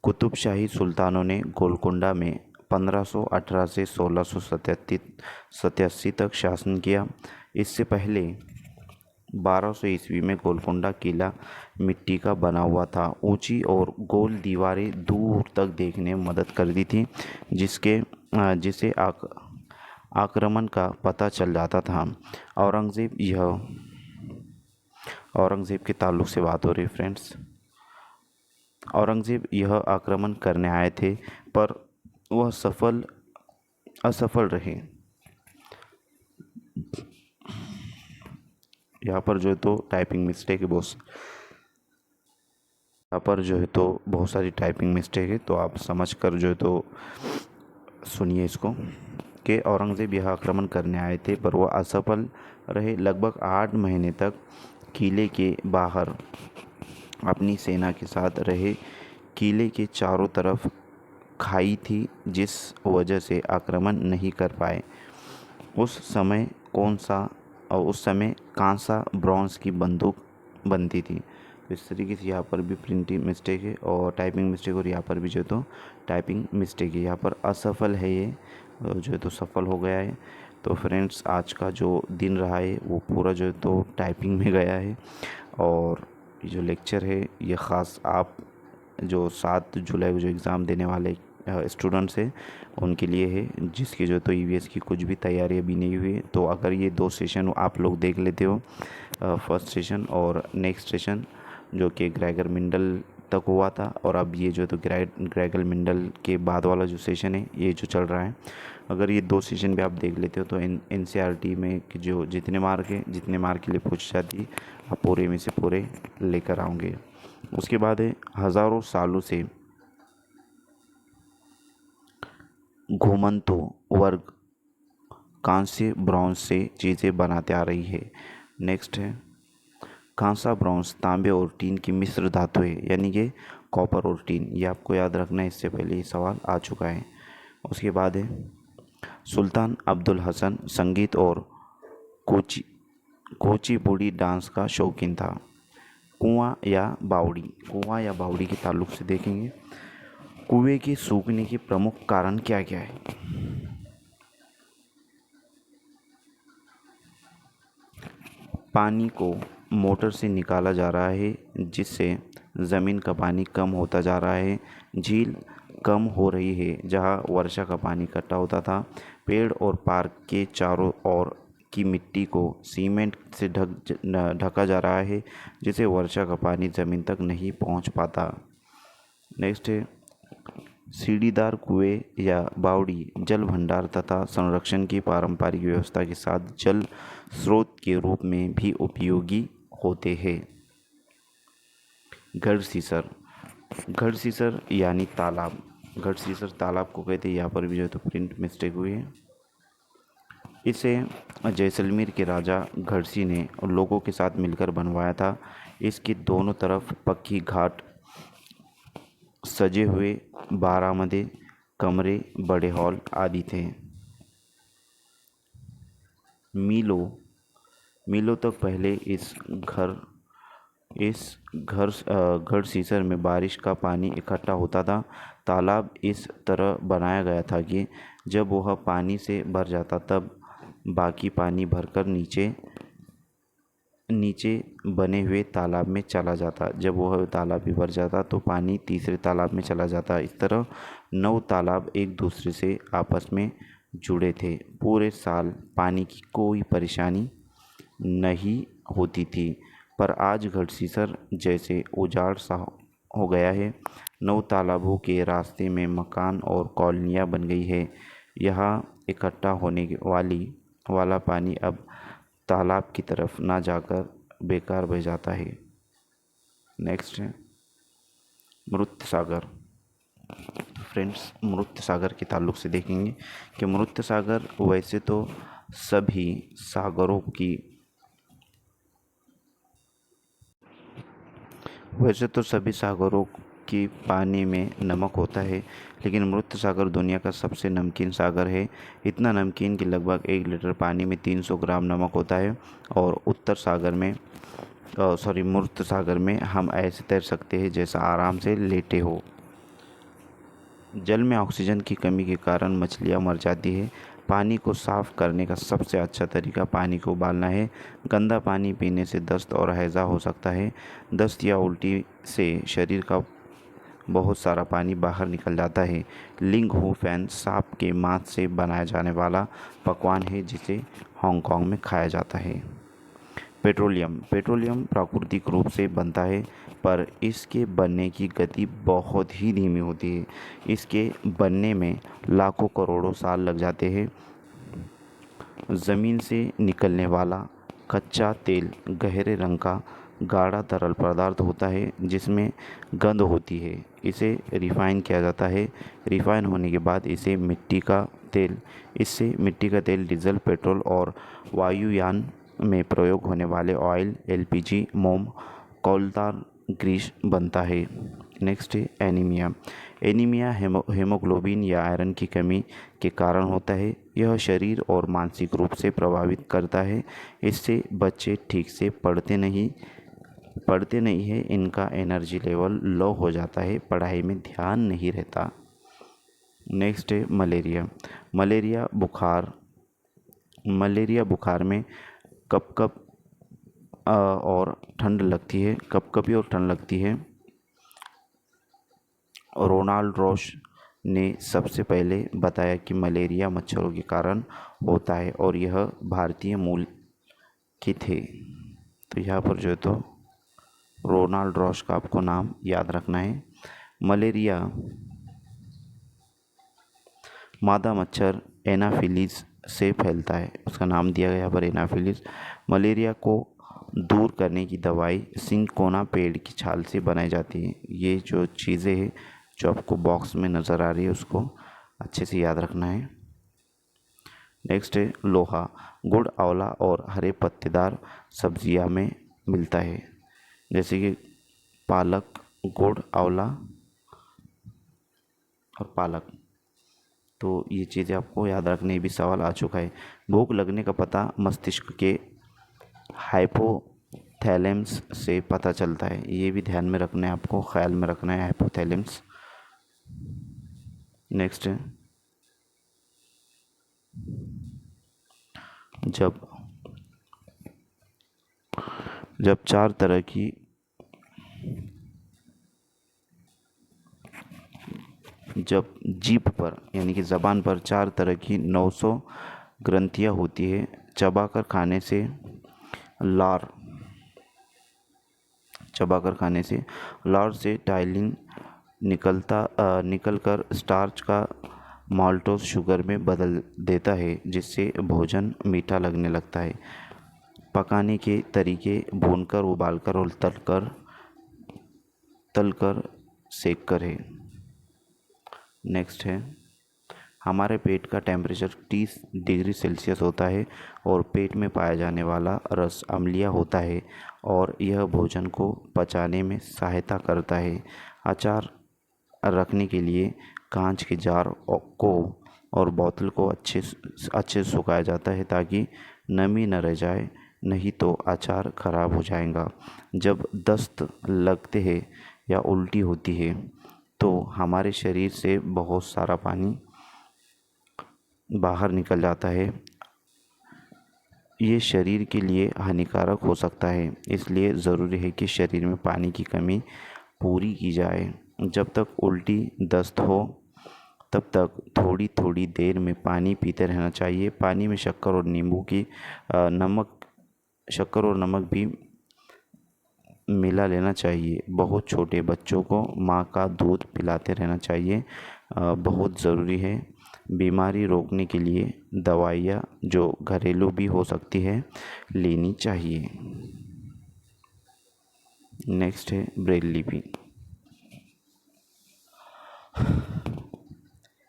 कुतुबशाही सुल्तानों ने गोलकुंडा में 1518 से 1687 तक शासन किया। इससे पहले 1200 ईस्वी में गोलकुंडा किला मिट्टी का बना हुआ था। ऊंची और गोल दीवारें दूर तक देखने में मदद करती थी जिसे आक्रमण का पता चल जाता था। औरंगज़ेब के ताल्लुक़ से बात हो रही फ्रेंड्स। औरंगज़ेब यह आक्रमण करने आए थे पर वह असफल रहे। यहाँ पर जो है तो टाइपिंग मिस्टेक है बहुत सारी टाइपिंग मिस्टेक है तो आप समझ कर जो है तो सुनिए इसको कि औरंगज़ेब यह आक्रमण करने आए थे पर वह असफल रहे। लगभग 8 महीने तक किले के बाहर अपनी सेना के साथ रहे। किले के चारों तरफ खाई थी जिस वजह से आक्रमण नहीं कर पाए। उस समय कांसा ब्रॉन्ज की बंदूक बनती थी। तो इस तरीके से यहाँ पर भी प्रिंटिंग मिस्टेक है और टाइपिंग मिस्टेक, और यहाँ पर भी जो है तो टाइपिंग मिस्टेक है। यहाँ पर असफल है, ये जो है तो सफल हो गया है। तो फ्रेंड्स आज का जो दिन रहा है वो पूरा जो है तो टाइपिंग में गया है। और ये जो लेक्चर है ये ख़ास आप जो 7 जुलाई को जो एग्ज़ाम देने वाले स्टूडेंट्स हैं उनके लिए है, जिसकी जो तो ईवीएस की कुछ भी तैयारी अभी नहीं हुई है। तो अगर ये 2 सेशन आप लोग देख लेते हो, फर्स्ट सेशन और नेक्स्ट सेशन जो कि ग्रेगर मेंडल तक हुआ था, और अब ये जो तो ग्रेगर मेंडल के बाद वाला जो सेशन है ये जो चल रहा है, अगर ये 2 सेशन भी आप देख लेते हो तो एनसीईआरटी में जो जितने मार्क के लिए पूछ जाती है आप पूरे में से पूरे लेकर आओगे। उसके बाद है हज़ारों सालों से घुमंतु वर्ग कांस्य ब्रॉन्ज से चीज़ें बनाते आ रही है। नेक्स्ट है कांसा ब्रॉन्ज तांबे और टीन की मिश्र धातु है, यानी कि कॉपर और टीन। ये आपको याद रखना है, इससे पहले ये सवाल आ चुका है। उसके बाद है सुल्तान अब्दुल हसन संगीत और कुचिपुड़ी डांस का शौकीन था। कुआं या बावड़ी। कुआं या बावड़ी के ताल्लुक से देखेंगे कुएं के सूखने के प्रमुख कारण क्या क्या है। पानी को मोटर से निकाला जा रहा है जिससे ज़मीन का पानी कम होता जा रहा है। झील कम हो रही है जहाँ वर्षा का पानी इकट्ठा होता था। पेड़ और पार्क के चारों ओर की मिट्टी को सीमेंट से ढका जा रहा है जिससे वर्षा का पानी ज़मीन तक नहीं पहुंच पाता। नेक्स्ट है सीढ़ीदार कुएं या बावड़ी जल भंडार तथा संरक्षण की पारंपरिक व्यवस्था के साथ जल स्रोत के रूप में भी उपयोगी होते हैं। घड़ सीसर। घड़ सीसर यानी तालाब। घड़ सीसर तालाब को कहते हैं। यहाँ पर भी जो है तो प्रिंट मिस्टेक हुई है। इसे जैसलमेर के राजा घड़सी ने लोगों के साथ मिलकर बनवाया था। इसके दोनों तरफ पक्की घाट, सजे हुए बारामदे, कमरे, बड़े हॉल आदि थे। मीलों तक पहले इस घड़ सीसर में बारिश का पानी इकट्ठा होता था। तालाब इस तरह बनाया गया था कि जब वह पानी से भर जाता तब बाकी पानी भरकर नीचे बने हुए तालाब में चला जाता। जब वह तालाब भी भर जाता तो पानी तीसरे तालाब में चला जाता। इस तरह 9 तालाब एक दूसरे से आपस में जुड़े थे। पूरे साल पानी की कोई परेशानी नहीं होती थी। पर आज घड़सीसर जैसे उजाड़ सा हो गया है। 9 तालाबों के रास्ते में मकान और कॉलोनियाँ बन गई है। यहाँ इकट्ठा होने वाला पानी अब तालाब की तरफ ना जाकर बेकार बह जाता है। नेक्स्ट है मृत सागर। फ्रेंड्स, मृत सागर के ताल्लुक से देखेंगे कि मृत सागर सभी सागरों की वैसे तो सभी सागरों की पानी में नमक होता है, लेकिन मृत सागर दुनिया का सबसे नमकीन सागर है। इतना नमकीन कि लगभग 1 लीटर पानी में 300 ग्राम नमक होता है। और मृत सागर में हम ऐसे तैर सकते हैं जैसा आराम से लेटे हो। जल में ऑक्सीजन की कमी के कारण मछलियाँ मर जाती है। पानी को साफ़ करने का सबसे अच्छा तरीका पानी को उबालना है। गंदा पानी पीने से दस्त और हैज़ा हो सकता है। दस्त या उल्टी से शरीर का बहुत सारा पानी बाहर निकल जाता है। लिंग हू फैन सांप के मांस से बनाया जाने वाला पकवान है जिसे हांगकांग में खाया जाता है। पेट्रोलियम प्राकृतिक रूप से बनता है पर इसके बनने की गति बहुत ही धीमी होती है। इसके बनने में लाखों करोड़ों साल लग जाते हैं। ज़मीन से निकलने वाला कच्चा तेल गहरे रंग का गाढ़ा तरल पदार्थ होता है जिसमें गंध होती है। इसे रिफ़ाइन किया जाता है। रिफ़ाइन होने के बाद इससे मिट्टी का तेल डीजल, पेट्रोल और वायुयान में प्रयोग होने वाले ऑयल, एलपीजी, मोम, कोलदार ग्रीस बनता है। नेक्स्ट है एनीमिया हेमोग्लोबिन या आयरन की कमी के कारण होता है। यह शरीर और मानसिक रूप से प्रभावित करता है। इससे बच्चे ठीक से पढ़ते नहीं है। इनका एनर्जी लेवल लो हो जाता है, पढ़ाई में ध्यान नहीं रहता। नेक्स्ट है मलेरिया बुखार में कपकपी और ठंड लगती है। रोनाल्ड रॉश ने सबसे पहले बताया कि मलेरिया मच्छरों के कारण होता है और यह भारतीय मूल के थे। तो यहाँ पर जो है तो रोनाल्ड रॉश का आपको नाम याद रखना है। मलेरिया मादा मच्छर एनाफिलीज से फैलता है। उसका नाम दिया गया पर एनाफिलीज। मलेरिया को दूर करने की दवाई सिंकोना पेड़ की छाल से बनाई जाती है। ये जो चीज़ें हैं जो आपको बॉक्स में नज़र आ रही है उसको अच्छे से याद रखना है। नेक्स्ट है लोहा। गुड़, आंवला और हरे पत्तेदार सब्जियां में मिलता है जैसे कि पालक, गुड़, आंवला और पालक। तो ये चीज़ें आपको याद रखने भी सवाल आ चुका है। भूख लगने का पता मस्तिष्क के हाइपोथैलेमस से पता चलता है। ये भी ध्यान में रखना है, आपको ख्याल में रखना है हाइपोथैलेमस। नेक्स्ट है, जब जब चार तरह की जब जीभ पर यानी कि ज़बान पर चार तरह की 900 ग्रंथियाँ होती है, चबाकर खाने से लार चबाकर खाने से लार से टाइलिन निकलकर स्टार्च का माल्टोज शुगर में बदल देता है, जिससे भोजन मीठा लगने लगता है। पकाने के तरीके भूनकर, उबालकर और तलकर सेक कर है। नेक्स्ट है, हमारे पेट का टेम्परेचर 30 डिग्री सेल्सियस होता है और पेट में पाया जाने वाला रस अम्लीय होता है और यह भोजन को पचाने में सहायता करता है। अचार रखने के लिए कांच के जार को और बोतल को अच्छे से सुखाया जाता है ताकि नमी न रह जाए, नहीं तो अचार खराब हो जाएगा। जब दस्त लगते हैं या उल्टी होती है तो हमारे शरीर से बहुत सारा पानी बाहर निकल जाता है। ये शरीर के लिए हानिकारक हो सकता है, इसलिए ज़रूरी है कि शरीर में पानी की कमी पूरी की जाए। जब तक उल्टी दस्त हो तब तक थोड़ी थोड़ी देर में पानी पीते रहना चाहिए। पानी में शक्कर और नमक भी मिला लेना चाहिए। बहुत छोटे बच्चों को माँ का दूध पिलाते रहना चाहिए, बहुत ज़रूरी है। बीमारी रोकने के लिए दवाइयाँ जो घरेलू भी हो सकती है लेनी चाहिए। नेक्स्ट है ब्रेल लिपि।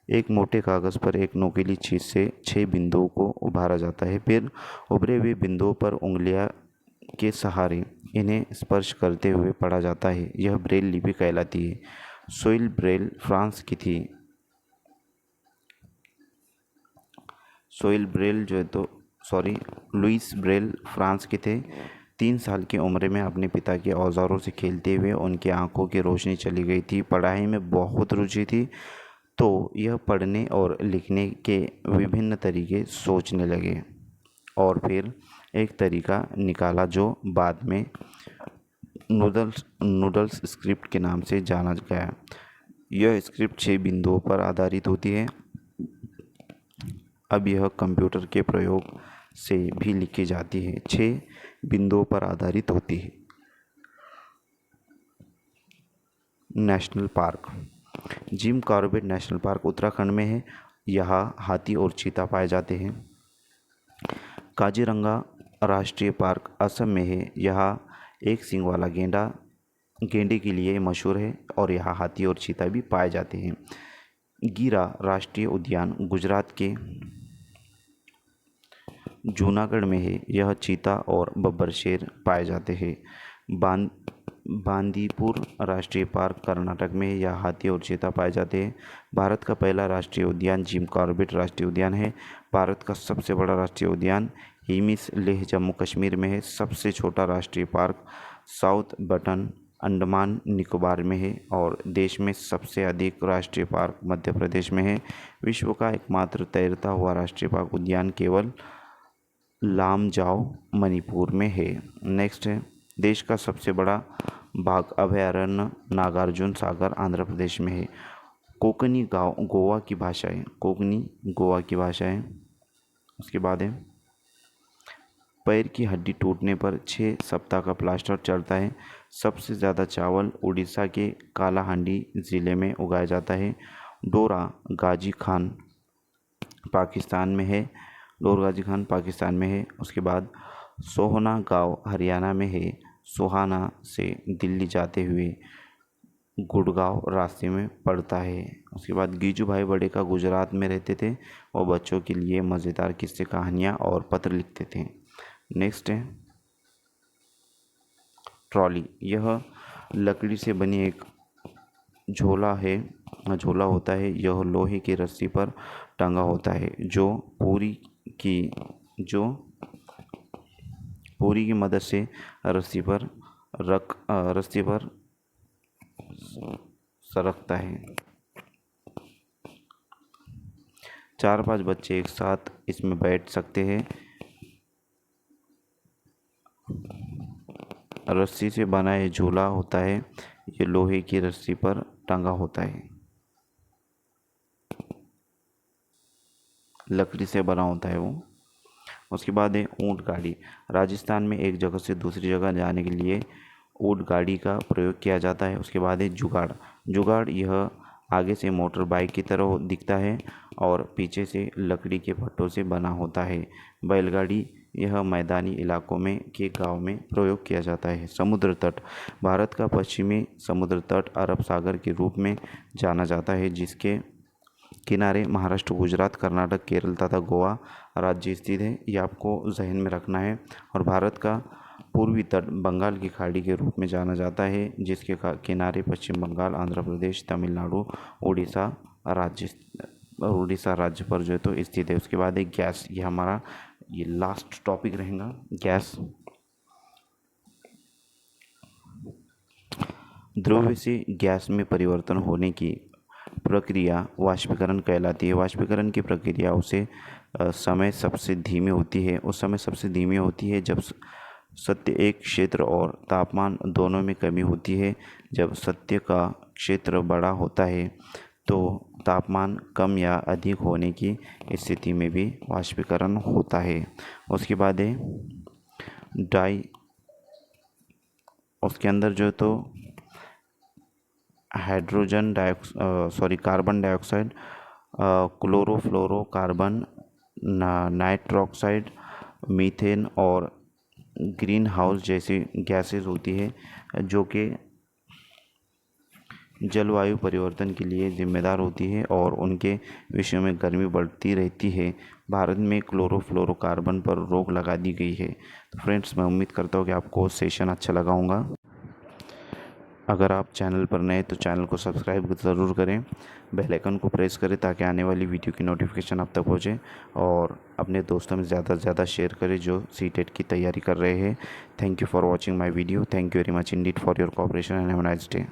एक मोटे कागज़ पर एक नोकीली चीज़ से 6 बिंदुओं को उभारा जाता है, फिर उभरे हुए बिंदुओं पर उंगलियां के सहारे इन्हें स्पर्श करते हुए पढ़ा जाता है। यह ब्रेल लिपि कहलाती है। सोइल ब्रेल फ्रांस की थी। लुइस ब्रेल फ्रांस के थे। 3 साल की उम्र में अपने पिता के औजारों से खेलते हुए उनकी आंखों की रोशनी चली गई थी। पढ़ाई में बहुत रुचि थी, तो यह पढ़ने और लिखने के विभिन्न तरीके सोचने लगे और फिर एक तरीका निकाला जो बाद में नूडल्स स्क्रिप्ट के नाम से जाना गया। यह स्क्रिप्ट 6 बिंदुओं पर आधारित होती है। अब यह कंप्यूटर के प्रयोग से भी लिखी जाती है। 6 बिंदुओं पर आधारित होती है। National park. Jim Corbett national park Uttarakhand में है। यहाँ हाथी और चीता पाए जाते हैं। काजीरंगा राष्ट्रीय पार्क असम में है। यहाँ एक सींग वाला गेंडे के लिए मशहूर है और यहाँ हाथी और चीता भी पाए जाते हैं। गिरा राष्ट्रीय उद्यान गुजरात के जूनागढ़ में है। यह चीता और बब्बर शेर पाए जाते हैं। बांदीपुर राष्ट्रीय पार्क कर्नाटक में है। यहाँ हाथी और चीता पाए जाते हैं। भारत का पहला राष्ट्रीय उद्यान जिम कॉर्बेट राष्ट्रीय उद्यान है। भारत का सबसे बड़ा राष्ट्रीय उद्यान हिमिस लेह जम्मू कश्मीर में है। सबसे छोटा राष्ट्रीय park south button Andaman Nicobar में है और देश में सबसे अधिक राष्ट्रीय पार्क मध्य प्रदेश में है। विश्व का एकमात्र तैरता हुआ राष्ट्रीय पार्क उद्यान केवल लामजाओ मणिपुर में है। नेक्स्ट है, देश का सबसे बड़ा बाघ अभयारण्य नागार्जुन सागर आंध्र प्रदेश में है। कोकनी गोवा की भाषा है। उसके बाद है, पैर की हड्डी टूटने पर 6 सप्ताह का प्लास्टर चढ़ता है। सबसे ज़्यादा चावल उड़ीसा के कालाहांडी ज़िले में उगाया जाता है। डोरा गाजी खान पाकिस्तान में है। उसके बाद सोहना गांव हरियाणा में है। सोहाना से दिल्ली जाते हुए गुड़गांव रास्ते में पड़ता है। उसके बाद गीजू भाई बड़े गुजरात में रहते थे और बच्चों के लिए मज़ेदार किस्से, कहानियाँ और पत्र लिखते थे। नेक्स्ट है ट्रॉली। यह लकड़ी से बनी एक झोला होता है। यह लोहे की रस्सी पर टंगा होता है जो बोरी की मदद से रस्सी पर सरकता है। 4-5 बच्चे एक साथ इसमें बैठ सकते हैं। रस्सी से बना ये झूला होता है, ये लोहे की रस्सी पर टंगा होता है, लकड़ी से बना होता है वो। उसके बाद है ऊंट गाड़ी। राजस्थान में एक जगह से दूसरी जगह जाने के लिए ऊंट गाड़ी का प्रयोग किया जाता है। उसके बाद है जुगाड़। जुगाड़ यह आगे से मोटर बाइक की तरह दिखता है और पीछे से लकड़ी के फट्टों से बना होता है। बैलगाड़ी यह मैदानी इलाकों में के गांव में प्रयोग किया जाता है। समुद्र तट। भारत का पश्चिमी समुद्र तट अरब सागर के रूप में जाना जाता है, जिसके किनारे महाराष्ट्र, गुजरात, कर्नाटक, केरल तथा गोवा राज्य स्थित है। ये आपको जहन में रखना है। और भारत का पूर्वी तट बंगाल की खाड़ी के रूप में जाना जाता है, जिसके किनारे पश्चिम बंगाल, आंध्र प्रदेश, तमिलनाडु, उड़ीसा राज्य पर जो है तो स्थित है। उसके बाद एक गैस, ये हमारा ये लास्ट टॉपिक रहेगा, गैस। द्रव्य से गैस में परिवर्तन होने की प्रक्रिया वाष्पीकरण कहलाती है। वाष्पीकरण की प्रक्रिया उस समय सबसे धीमी होती है जब सत्य एक क्षेत्र और तापमान दोनों में कमी होती है। जब सत्य का क्षेत्र बड़ा होता है तो तापमान कम या अधिक होने की स्थिति में भी वाष्पीकरण होता है। उसके बाद है उसके अंदर जो है तो कार्बन डाइऑक्साइड, क्लोरोफ्लोरोकार्बन, नाइट्रोक्साइड, मीथेन और ग्रीन हाउस जैसी गैसेस होती है, जो कि जलवायु परिवर्तन के लिए जिम्मेदार होती है और उनके विषय में गर्मी बढ़ती रहती है। भारत में क्लोरोफ्लोरोकार्बन पर रोक लगा दी गई है। तो फ्रेंड्स, मैं उम्मीद करता हूँ कि आपको सेशन अच्छा लगा होगा। अगर आप चैनल पर नए तो चैनल को सब्सक्राइब ज़रूर करें, बेल आइकन को प्रेस करें ताकि आने वाली वीडियो की नोटिफिकेशन आप तक पहुँचे, और अपने दोस्तों में ज़्यादा से ज़्यादा शेयर करें जो सीटेट की तैयारी कर रहे हैं। Thank you for watching my video. Thank you very much Indeed for your cooperation and have a nice day.